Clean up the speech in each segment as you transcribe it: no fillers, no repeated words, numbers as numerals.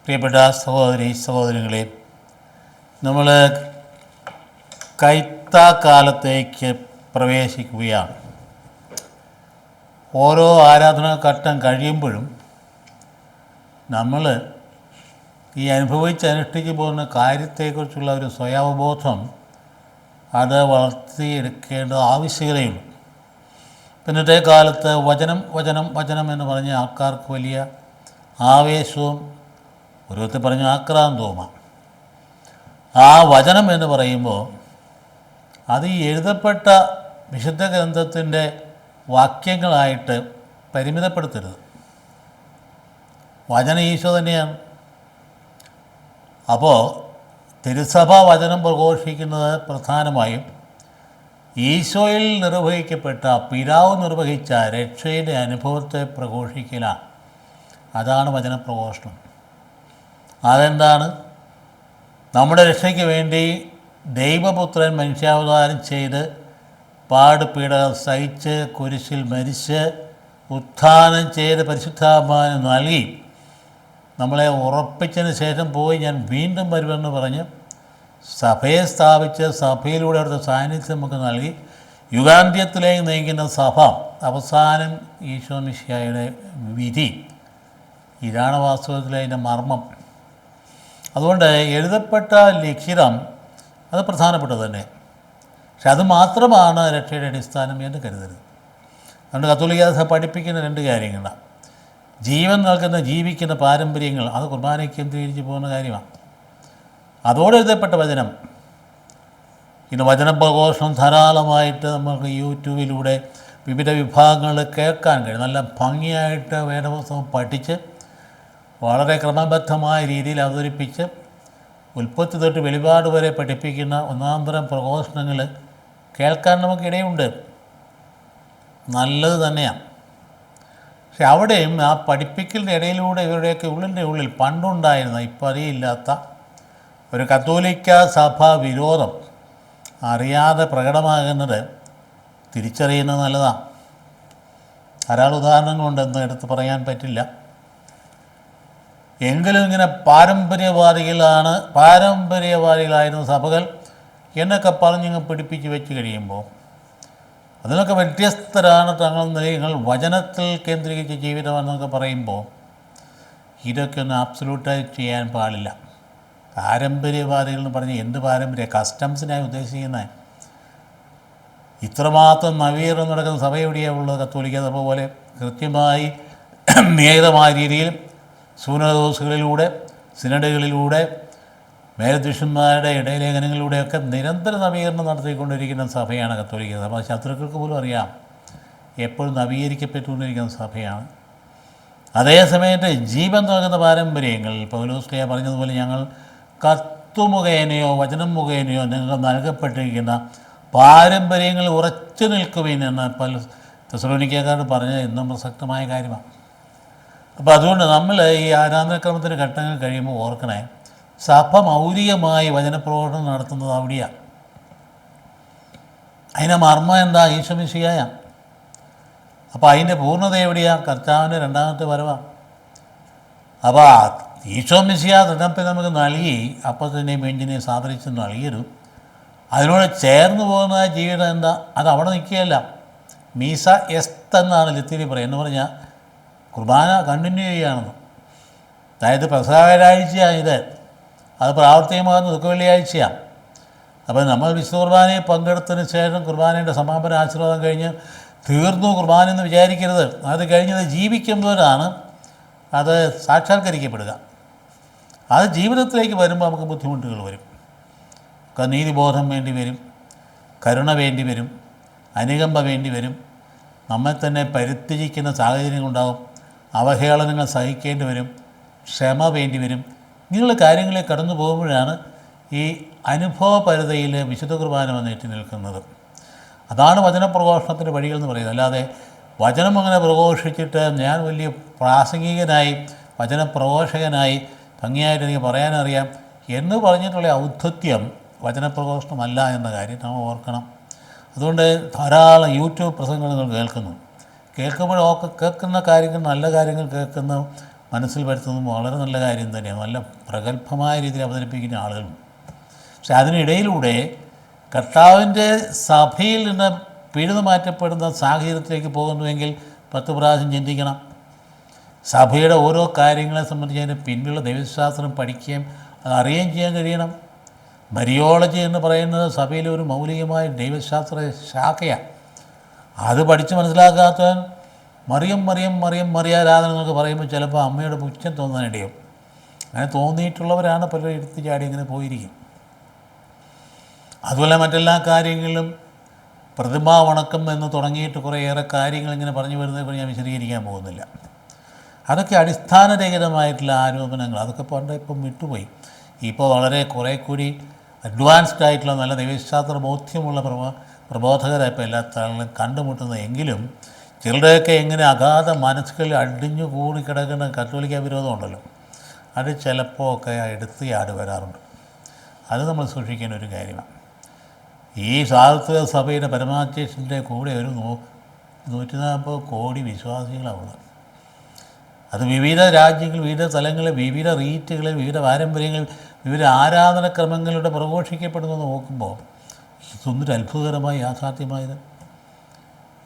പ്രിയപ്പെട്ട സഹോദരങ്ങളെ, നമ്മൾ കൈത്താക്കാലത്തേക്ക് പ്രവേശിക്കുകയാണ്. ഓരോ ആരാധനാ ഘട്ടം കഴിയുമ്പോഴും നമ്മൾ ഈ അനുഷ്ഠിച്ചു പോകുന്ന കാര്യത്തെക്കുറിച്ചുള്ള ഒരു സ്വയാവബോധം അത് വളർത്തിയെടുക്കേണ്ട ആവശ്യകതയുണ്ട്. ഇന്നത്തെ കാലത്ത് വചനം എന്ന് പറഞ്ഞ ആൾക്കാർക്ക് വലിയ ആവേശവും ഒരു വിധത്തിൽ പറഞ്ഞ ആക്രാന്തവുമാണ്. ആ വചനം എന്ന് പറയുമ്പോൾ അത് ഈ എഴുതപ്പെട്ട വിശുദ്ധ ഗ്രന്ഥത്തിൻ്റെ വാക്യങ്ങളായിട്ട് പരിമിതപ്പെടുത്തരുത്. വചനം ഈശോ തന്നെയാണ്. അപ്പോൾ തിരുസഭ വചനം പ്രഘോഷിക്കുന്നത് പ്രധാനമായും ഈശോയിൽ നിർവഹിക്കപ്പെട്ട പിതാവ് നിർവഹിച്ച രക്ഷയുടെ അനുഭവത്തെ പ്രഘോഷിക്കലാണ്. അതാണ് വചനപ്രഘോഷണം. അതെന്താണ്? നമ്മുടെ രക്ഷയ്ക്ക് വേണ്ടി ദൈവപുത്രൻ മനുഷ്യാവതാരം ചെയ്ത് പാടുപീഡകൾ സഹിച്ച് കുരിശിൽ മരിച്ച് ഉത്ഥാനം ചെയ്ത് പരിശുദ്ധാത്മാവിനെ നൽകി നമ്മളെ ഉറപ്പിച്ചതിന് ശേഷം പോയി ഞാൻ വീണ്ടും വരുമെന്ന് പറഞ്ഞ് സഭയെ സ്ഥാപിച്ച് സഭയിലൂടെ അവിടുത്തെ സാന്നിധ്യം നമുക്ക് നൽകി യുഗാന്ത്യത്തിലേക്ക് നയിക്കുന്ന സഭ അവസാനം ഈശോ മിശിഹായുടെ വിധി. ഇതാണ് വാസ്തവത്തിൽ അതിൻ്റെ മർമ്മം. അതുകൊണ്ട് എഴുതപ്പെട്ട ലിഖിതം അത് പ്രധാനപ്പെട്ടത് തന്നെ. പക്ഷെ അത് മാത്രമാണ് രക്ഷയുടെ അടിസ്ഥാനം എന്ന് കരുതരുത്. അതുകൊണ്ട് കത്തോലിക്ക സഭ പഠിപ്പിക്കുന്ന രണ്ട് കാര്യങ്ങളാണ്. ജീവൻ നൽകുന്ന ജീവിക്കുന്ന പാരമ്പര്യങ്ങൾ, അത് കുർബാനയ്ക്ക് കേന്ദ്രീകരിച്ച് പോകുന്ന കാര്യമാണ്. അതോടെ എഴുതപ്പെട്ട വചനം. ഇന്ന് വചനപ്രഘോഷണം ധാരാളമായിട്ട് നമുക്ക് യൂട്യൂബിലൂടെ വിവിധ വിഭാഗങ്ങളിൽ കേൾക്കാൻ കഴിയും. നല്ല ഭംഗിയായിട്ട് വേദപുസ്തകം പഠിച്ച് വളരെ ക്രമബദ്ധമായ രീതിയിൽ അവതരിപ്പിച്ച് ഉൽപ്പത്തി തൊട്ട് വെളിപാട് വരെ പഠിപ്പിക്കുന്ന ഒന്നാന്തരം പ്രഘോഷണങ്ങൾ കേൾക്കാൻ നമുക്കിടയുണ്ട്. നല്ലത് തന്നെയാണ്. പക്ഷെ അവിടെയും ആ പഠിപ്പിക്കലിൻ്റെ ഇടയിലൂടെ ഇവരുടെയൊക്കെ ഉള്ളിൽ പണ്ടുണ്ടായിരുന്ന ഇപ്പോൾ അറിയില്ലാത്ത ഒരു കത്തോലിക്ക സഭാ വിരോധം അറിയാതെ പ്രകടമാകുന്നത് തിരിച്ചറിയുന്നത് നല്ലതാണ്. ധാരാളം ഉദാഹരണങ്ങളുണ്ടെന്ന് എടുത്ത് പറയാൻ പറ്റില്ല. എങ്കിലും ഇങ്ങനെ പാരമ്പര്യവാദികളായിരുന്ന സഭകൾ എന്നൊക്കെ പറഞ്ഞിങ്ങ് പിടിപ്പിച്ച് വെച്ച് കഴിയുമ്പോൾ അതിനൊക്കെ വ്യത്യസ്തരാണ് തങ്ങൾ നിലയങ്ങൾ വചനത്തിൽ കേന്ദ്രീകരിച്ച ജീവിതമെന്നൊക്കെ പറയുമ്പോൾ ഇതൊക്കെ ഒന്ന് ആബ്സലൂട്ടായി ചെയ്യാൻ പാടില്ല. പാരമ്പര്യവാദികൾ എന്ന് പറഞ്ഞാൽ എന്ത് പാരമ്പര്യ കസ്റ്റംസിനായി ഉദ്ദേശിക്കുന്നത്? ഇത്രമാത്രം നവീകരണം നടക്കുന്ന സഭ എവിടെയാണ് ഉള്ളത്? കത്തോലിക്ക സഭ പോലെ കൃത്യമായി നിയതമായ രീതിയിൽ സൂനദോസുകളിലൂടെ സിനഡുകളിലൂടെ മേലധ്യക്ഷന്മാരുടെ ഇടയലേഖനങ്ങളിലൂടെയൊക്കെ നിരന്തര നവീകരണം നടത്തിക്കൊണ്ടിരിക്കുന്ന സഭയാണ് കത്തോലിക്ക സഭ. ശത്രുക്കൾക്ക് പോലും അറിയാം എപ്പോഴും നവീകരിക്കപ്പെട്ടുകൊണ്ടിരിക്കുന്ന സഭയാണ്. അതേസമയത്ത് ജീവൻ നൽകുന്ന പാരമ്പര്യങ്ങൾ പൗലോസ്ലീഹ പറഞ്ഞതുപോലെ ഞങ്ങൾ കത്തു മുഖേനയോ വചനം മുഖേനയോ നിങ്ങൾക്ക് നൽകപ്പെട്ടിരിക്കുന്ന പാരമ്പര്യങ്ങൾ ഉറച്ചു നിൽക്കുവിൻ എന്ന് തെസ്സലോനിക്കക്കാരോട് പറഞ്ഞത് എന്നും പ്രസക്തമായ കാര്യമാണ്. അപ്പോൾ അതുകൊണ്ട് നമ്മൾ ഈ ആരാധനാക്രമത്തിൻ്റെ ഘട്ടങ്ങൾ കഴിയുമ്പോൾ ഓർക്കണേ, സഭ മൗലികമായി വചനപ്രവർത്തനം നടത്തുന്നത് അവിടെയാണ്. അതിൻ്റെ മർമ്മം എന്താ? ഈശോ മിശിഹായാണ്. അപ്പോൾ അതിൻ്റെ പൂർണ്ണത എവിടെയാണ്? കർത്താവിൻ്റെ രണ്ടാമത്തെ വരവാണ്. അപ്പോൾ ഈശോ മിശിഹ തന്നപ്പം നമുക്ക് നൽകി അപ്പത്തിൻ്റെയും വെഞ്ചിനെയും സാദരിച്ച് നൽകിയത് അതിനോട് ചേർന്ന് പോകുന്ന ജീവിതം എന്താ? അത് അവിടെ നിൽക്കുകയല്ല. മീസ എസ്ത് എന്നാണ് ലത്തീനി പറയുക. എന്ന് പറഞ്ഞാൽ കുർബാന കണ്ടിന്യൂ ചെയ്യുകയാണെന്ന്. അതായത് പെസഹ വ്യാഴാഴ്ചയാണ് ഇത്, അത് പ്രാവർത്തികമാകുന്ന ദുഃഖവെള്ളിയാഴ്ചയാണ്. അപ്പോൾ നമ്മൾ വിശുദ്ധ കുർബാനയിൽ പങ്കെടുത്തതിന് ശേഷം കുർബാനയുടെ സമാപന ആശീർവാദം കഴിഞ്ഞ് തീർന്നു കുർബാന എന്ന് വിചാരിക്കരുത്. അത് കഴിഞ്ഞത് ജീവിക്കുമ്പോഴാണ് അത് സാക്ഷാത്കരിക്കപ്പെടുക. അത് ജീവിതത്തിലേക്ക് വരുമ്പോൾ നമുക്ക് ബുദ്ധിമുട്ടുകൾ വരും. നീതിബോധം വേണ്ടി വരും, കരുണ വേണ്ടി വരും, അനുകമ്പ വേണ്ടി വരും, നമ്മെ തന്നെ പരിത്യജിക്കുന്ന സാഹചര്യങ്ങളുണ്ടാകും, അവഹേളനങ്ങൾ സഹിക്കേണ്ടി വരും, ക്ഷമ വേണ്ടി വരും. ഇങ്ങനെയുള്ള കാര്യങ്ങളിൽ കടന്നു പോകുമ്പോഴാണ് ഈ അനുഭവപരതയിൽ വിശുദ്ധ കുർബാന വന്നിട്ട് നിൽക്കുന്നത്. അതാണ് വചനപ്രഘോഷണത്തിൻ്റെ വഴികൾ എന്ന് പറയുന്നത്. അല്ലാതെ വചനം അങ്ങനെ പ്രഘോഷിച്ചിട്ട് ഞാൻ വലിയ പ്രാസംഗികനായി വചനപ്രഘോഷകനായി ഭംഗിയായിട്ട് എനിക്ക് പറയാനറിയാം എന്ന് പറഞ്ഞിട്ടുള്ള ഔദ്ധത്യം വചനപ്രഘോഷണമല്ല എന്ന കാര്യം നമ്മൾ ഓർക്കണം. അതുകൊണ്ട് ധാരാളം യൂട്യൂബ് പ്രസംഗങ്ങൾ നിങ്ങൾ കേൾക്കുമ്പോഴൊക്കെ കേൾക്കുന്ന കാര്യങ്ങൾ നല്ല കാര്യങ്ങൾ കേൾക്കുന്ന മനസ്സിൽ വരുത്തുന്നതും വളരെ നല്ല കാര്യം തന്നെയാണ്. നല്ല പ്രഗത്ഭമായ രീതിയിൽ അവതരിപ്പിക്കുന്ന ആളുകളും. പക്ഷെ അതിനിടയിലൂടെ കർത്താവിൻ്റെ സഭയിൽ നിന്ന് പിഴുതു മാറ്റപ്പെടുന്ന സാഹചര്യത്തിലേക്ക് പോകുന്നുവെങ്കിൽ 10 പ്രാവശ്യം ചിന്തിക്കണം. സഭയുടെ ഓരോ കാര്യങ്ങളെ സംബന്ധിച്ച് അതിൻ്റെ പിന്നിലുള്ള ദൈവശാസ്ത്രം പഠിക്കുകയും അത് അറിയുകയും ചെയ്യാൻ കഴിയണം. മരിയോളജി എന്ന് പറയുന്നത് സഭയിലെ ഒരു മൗലികമായ ദൈവശാസ്ത്ര ശാഖയാണ്. അത് പഠിച്ച് മനസ്സിലാക്കാത്തവൻ മറിയാരാധന എന്നൊക്കെ പറയുമ്പോൾ ചിലപ്പോൾ അമ്മയുടെ പുച്ഛം തോന്നാനിടയും. അങ്ങനെ തോന്നിയിട്ടുള്ളവരാണ് പലരും എടുത്ത് ചാടി ഇങ്ങനെ പോയിരിക്കും. അതുപോലെ മറ്റെല്ലാ കാര്യങ്ങളിലും പ്രതിമാ വണക്കം എന്ന് തുടങ്ങിയിട്ട് കുറേയേറെ കാര്യങ്ങൾ ഇങ്ങനെ പറഞ്ഞു വരുന്നത് ഞാൻ വിശദീകരിക്കാൻ പോകുന്നില്ല. അതൊക്കെ അടിസ്ഥാനരഹിതമായിട്ടുള്ള ആരോപണങ്ങൾ. അതൊക്കെ ഇപ്പം വിട്ടുപോയി. ഇപ്പോൾ വളരെ കുറേ കൂടി അഡ്വാൻസ്ഡ് ആയിട്ടുള്ള നല്ല ദൈവശാസ്ത്ര ബോധ്യമുള്ള പ്രബോധകരായി ഇപ്പോൾ എല്ലാ സ്ഥലങ്ങളും കണ്ടുമുട്ടുന്നത്. എങ്കിലും ചിലരുടെയൊക്കെ എങ്ങനെ അഗാധ മനസ്സുകളിൽ അടിഞ്ഞു കൂടി കിടക്കുന്ന കത്തോലിക്ക വിരോധം ഉണ്ടല്ലോ, അത് ചിലപ്പോൾ ഒക്കെ എടുത്ത് ചാടി വരാറുണ്ട്. അത് നമ്മൾ സൂക്ഷിക്കേണ്ട ഒരു കാര്യമാണ്. ഈ സാർവത്രിക സഭയുടെ പരമാധ്യക്ഷൻ്റെ കൂടെ ഒരു 140 കോടി വിശ്വാസികളാവുന്നത്. അത് വിവിധ രാജ്യങ്ങൾ, വിവിധ സ്ഥലങ്ങളിൽ, വിവിധ റീറ്റുകളിൽ, വിവിധ പാരമ്പര്യങ്ങളിൽ, വിവിധ ആരാധനക്രമങ്ങളുടെ പ്രഘോഷിക്കപ്പെടുന്നത് നോക്കുമ്പോൾ ഇതൊന്നൊരു അത്ഭുതകരമായ യാഥാർത്ഥ്യമായത്.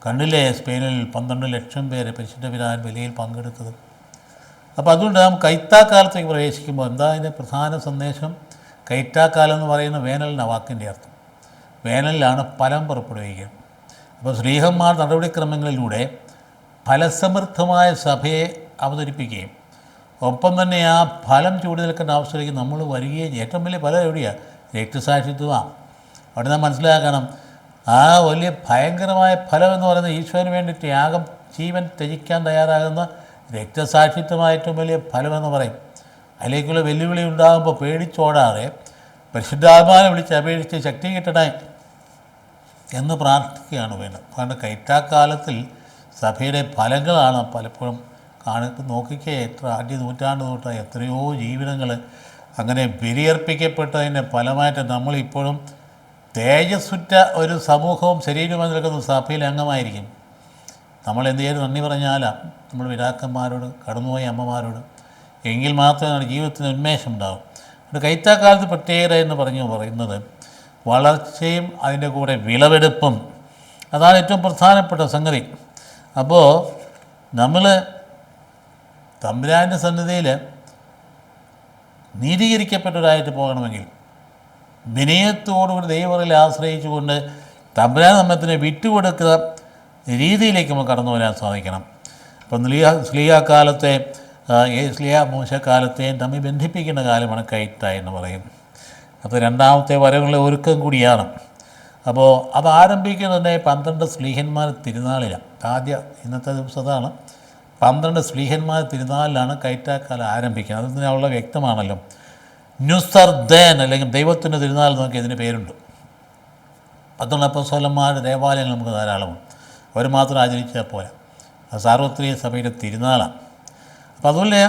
കണ്ടില്ലേ, സ്പെയിനിൽ 12 ലക്ഷം പേര് പരിശുദ്ധ പിതാവിൻ ബലിയിൽ പങ്കെടുത്തത്. അപ്പോൾ അതുകൊണ്ട് നാം കൈത്താക്കാലത്തേക്ക് പ്രവേശിക്കുമ്പോൾ എന്താ അതിൻ്റെ പ്രധാന സന്ദേശം? കൈത്താക്കാലം എന്ന് പറയുന്ന വേനലിൻ്റെ വാക്കിൻ്റെ അർത്ഥം. വേനലിലാണ് ഫലം പുറപ്പെടുവിക്കുക. അപ്പോൾ ശ്ലീഹന്മാർ നടപടിക്രമങ്ങളിലൂടെ ഫലസമൃദ്ധമായ സഭയെ അവതരിപ്പിക്കുകയും ഒപ്പം തന്നെ ആ ഫലം ചൂടി നിൽക്കേണ്ട അവസ്ഥയിലേക്ക് നമ്മൾ വരികയും ചെയ്യും. ഏറ്റവും വലിയ ഫലം എവിടെയാണ്? രക്തസാക്ഷിത്വമാണ്. അവിടെ നാം മനസ്സിലാക്കണം, ആ വലിയ ഭയങ്കരമായ ഫലം എന്ന് പറയുന്നത് ഈശോന് വേണ്ടി ത്യാഗം, ജീവൻ ത്യജിക്കാൻ തയ്യാറാകുന്ന രക്തസാക്ഷിത്വമായ ഏറ്റവും വലിയ ഫലമെന്ന് പറയും. അതിലേക്കുള്ള വെല്ലുവിളി ഉണ്ടാകുമ്പോൾ പേടിച്ചോടാതെ പരിശുദ്ധാത്മാവിനെ വിളിച്ച് അപേക്ഷിച്ച് ശക്തി കിട്ടണേ എന്ന് പ്രാർത്ഥിക്കുകയാണ് വേണ്ടത്. കാരണം കൈത്താക്കാലത്തിൽ സഭയുടെ ഫലങ്ങളാണ് പലപ്പോഴും നോക്കിക്കേ, എത്ര ആദ്യ നൂറ്റാണ്ട് തൊട്ട് എത്രയോ ജീവിതങ്ങൾ അങ്ങനെ ബലിയർപ്പിക്കപ്പെട്ടതിൻ്റെ ഫലമായിട്ട് നമ്മളിപ്പോഴും തേജസ്സുറ്റ ഒരു സമൂഹവും ശരീരവും നിൽക്കുന്ന സഭയിൽ അംഗമായിരിക്കും. നമ്മൾ എന്ത് ചെയ്ത് നന്ദി പറഞ്ഞാലാണ് നമ്മൾ പിതാക്കന്മാരോട്, കടന്നുപോയ അമ്മമാരോട്. എങ്കിൽ മാത്രമേ നമ്മുടെ ജീവിതത്തിന് ഉന്മേഷം ഉണ്ടാകും. അത് കൈത്താക്കാലത്ത് പ്രത്യേകത എന്ന് പറയുന്നത് വളർച്ചയും അതിൻ്റെ കൂടെ വിളവെടുപ്പും, അതാണ് ഏറ്റവും പ്രധാനപ്പെട്ട സംഗതി. അപ്പോൾ നമ്മൾ തമ്പുരാൻ്റെ സന്നിധിയിൽ നീതീകരിക്കപ്പെട്ടവരായിട്ട് പോകണമെങ്കിൽ വിനയത്തോടുകൂടി ദൈവത്തിൽ ആശ്രയിച്ചുകൊണ്ട് തമ്പുരാൻ നമ്മത്തിനെ വിട്ടുകൊടുക്കുന്ന രീതിയിലേക്ക് നമുക്ക് കടന്നു വരാൻ സാധിക്കണം. അപ്പം സ്ലീഹാക്കാലത്തെ സ്ലീഹ മോശക്കാലത്തെയും തമ്മിൽ ബന്ധിപ്പിക്കുന്ന കാലമാണ് കൈത്ത എന്ന് പറയും. അപ്പോൾ രണ്ടാമത്തെ വരവുള്ള ഒരുക്കം കൂടിയാണ്. അപ്പോൾ അത് ആരംഭിക്കുന്നത് 12 സ്ലീഹന്മാർ തിരുനാളിലാണ്. ഇന്നത്തെ ദിവസത്താണ് 12 സ്ലീഹന്മാർ തിരുനാളിലാണ് കൈത്താക്കാലം ആരംഭിക്കുന്നത്. അതിന് അവളെ വ്യക്തമാണല്ലോ. ന്യൂസർദേൻ അല്ലെങ്കിൽ ദൈവത്തിൻ്റെ തിരുനാൾ നോക്കി ഇതിന് പേരുണ്ട്. 12 അപ്പോസ്തലന്മാരുടെ ദേവാലയങ്ങൾ നമുക്ക് ധാരാളമാണ്. അവർ മാത്രം ആചരിച്ചാൽ പോരാ, അത് സാർവത്രിക സഭയുടെ തിരുനാളാണ്. അപ്പോൾ അതുപോലെ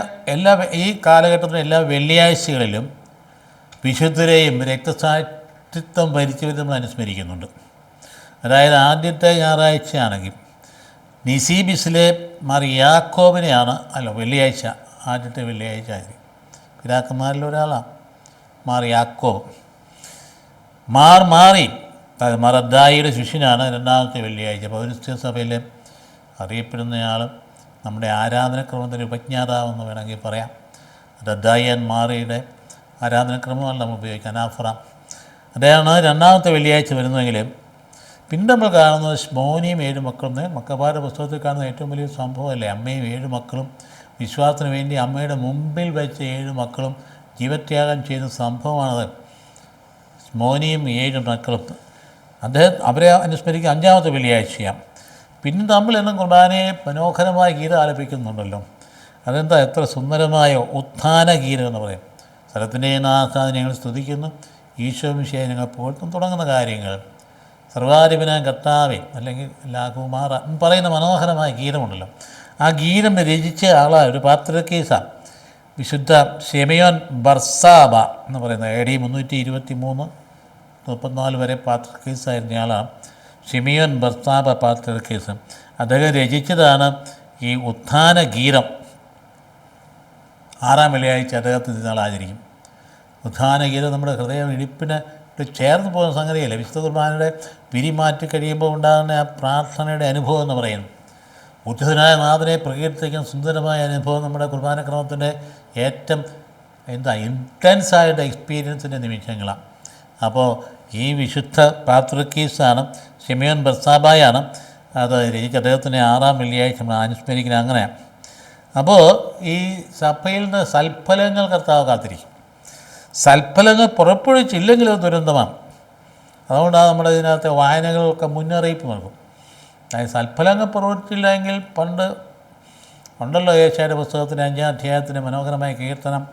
ഈ കാലഘട്ടത്തിലെ എല്ലാ വെള്ളിയാഴ്ചകളിലും വിശുദ്ധരെയും രക്തസാക്ഷിത്വം ഭരിച്ചവരെ നമ്മൾ അനുസ്മരിക്കുന്നുണ്ട്. അതായത് ആദ്യത്തെ ഞായറാഴ്ചയാണെങ്കിൽ നിസീബിസിലെ മാർ യാക്കോബിനെയാണ് വെള്ളിയാഴ്ച, ആദ്യത്തെ വെള്ളിയാഴ്ച ആയിരിക്കും. പിതാക്കന്മാരിൽ ഒരാളാണ് മാർ യാക്കോബ്. മാറി മറദ്ദായിയുടെ ശിഷ്യനാണ് രണ്ടാമത്തെ വെള്ളിയാഴ്ച. പൗരസ്ത്യ സഭയിലെ അറിയപ്പെടുന്നയാൾ, നമ്മുടെ ആരാധനക്രമത്തിൻ്റെ ഉപജ്ഞാതാവെന്ന് വേണമെങ്കിൽ പറയാം. റദ്ദായിയാൻ മാറിയുടെ ആരാധനക്രമമാണ് നമ്മൾ ഉപയോഗിക്കുക, അനാഫറ. അദ്ദേഹമാണ് രണ്ടാമത്തെ വെള്ളിയാഴ്ച വരുന്നതെങ്കിലും പിന്നെ നമ്മൾ കാണുന്നത് ശ്മോനിയും 7 മക്കളും. മക്കബാരുടെ പുസ്തകത്തിൽ കാണുന്ന ഏറ്റവും വലിയ സംഭവമല്ലേ, അമ്മയും 7 മക്കളും വിശ്വാസത്തിന് വേണ്ടി അമ്മയുടെ മുമ്പിൽ വെച്ച് 7 മക്കളും ജീവത്യാഗം ചെയ്യുന്ന സംഭവമാണത്. ശ്മോനിയും 7 മക്കളും അവരെ അനുസ്മരിക്കുക 5ാമത്തെ വെള്ളിയാഴ്ചയാണ്. പിന്നെ നമ്മളെന്നും കുർബാനയെ മനോഹരമായ ഗീതം ആലപിക്കുന്നുണ്ടല്ലോ. അതെന്താ എത്ര സുന്ദരമായ ഉത്ഥാന ഗീതം എന്ന് പറയും. സ്ഥലത്തിൻ്റെ നാഥാൻ ഞങ്ങൾ സ്തുതിക്കുന്നു, ഈശോ മിശിഹായെ ഞങ്ങൾ പുകഴ്ത്തും തുടങ്ങുന്ന കാര്യങ്ങൾ. സർവാധിപനായ കർത്താവേ അല്ലെങ്കിൽ ലാകുമാറ പറയുന്ന മനോഹരമായ ഗീതമുണ്ടല്ലോ. ആ ഗീതം രചിച്ച ആളാണ് ഒരു പാത്രികീസാണ്, വിശുദ്ധ ശിമയോൻ ബർസാബ എന്ന് പറയുന്നത്. AD 323-34 വരെ പാത്രികീസായിരുന്ന ആളാണ് ശിമയോൻ ബർസാബ പാത്രികീസ്. അദ്ദേഹം രചിച്ചതാണ് ഈ ഉത്ഥാന ഗീതം. 6-ാം വെള്ളിയാഴ്ച അദ്ദേഹത്തിന് നാൾ ആചരിക്കും. ഉത്ഥാനഗീതം നമ്മുടെ ഹൃദയം ഇടിപ്പിന് ചേർന്ന് പോകുന്ന സംഗതിയല്ലേ. വിശുദ്ധ കുർബാനയുടെ പിരിമാറ്റി കഴിയുമ്പോൾ ഉണ്ടാകുന്ന ആ പ്രാർത്ഥനയുടെ അനുഭവം എന്ന് പറയുന്നു. ഉദ്ധിതനായ നാഥനെ പ്രകീർത്തിക്കുന്ന സുന്ദരമായ അനുഭവം നമ്മുടെ കുർബാനക്രമത്തിൻ്റെ ഏറ്റവും ഇൻറ്റൻസായിട്ട് എക്സ്പീരിയൻസിൻ്റെ നിമിഷങ്ങളാണ്. അപ്പോൾ ഈ വിശുദ്ധ പാത്രിക്കീസാണ്, ശിമയോൻ ബർസാബായാണ് അത് രചിച്ച് അദ്ദേഹത്തിൻ്റെ 6-ാം വെള്ളിയാഴ്ച നമ്മൾ അനുസ്മരിക്കുന്നത് അങ്ങനെയാണ്. അപ്പോൾ ഈ സഭയിൽ നിന്ന് സൽഫലങ്ങൾ കർത്താവ് കാത്തിരിക്കും. സൽഫലങ്ങൾ പുറപ്പെടുവിച്ചില്ലെങ്കിലും ദുരന്തമാണ്. അതുകൊണ്ടാണ് നമ്മുടെ ഇതിനകത്തെ വായനകളൊക്കെ മുന്നറിയിപ്പ് നൽകും. അതായത് സൽഫലങ്ങൾ പുറപ്പെട്ടില്ലെങ്കിൽ ഉണ്ടല്ലോ യേശയ്യായുടെ പുസ്തകത്തിൻ്റെ 5-ാം അധ്യായത്തിൻ്റെ മനോഹരമായ കീർത്തനം,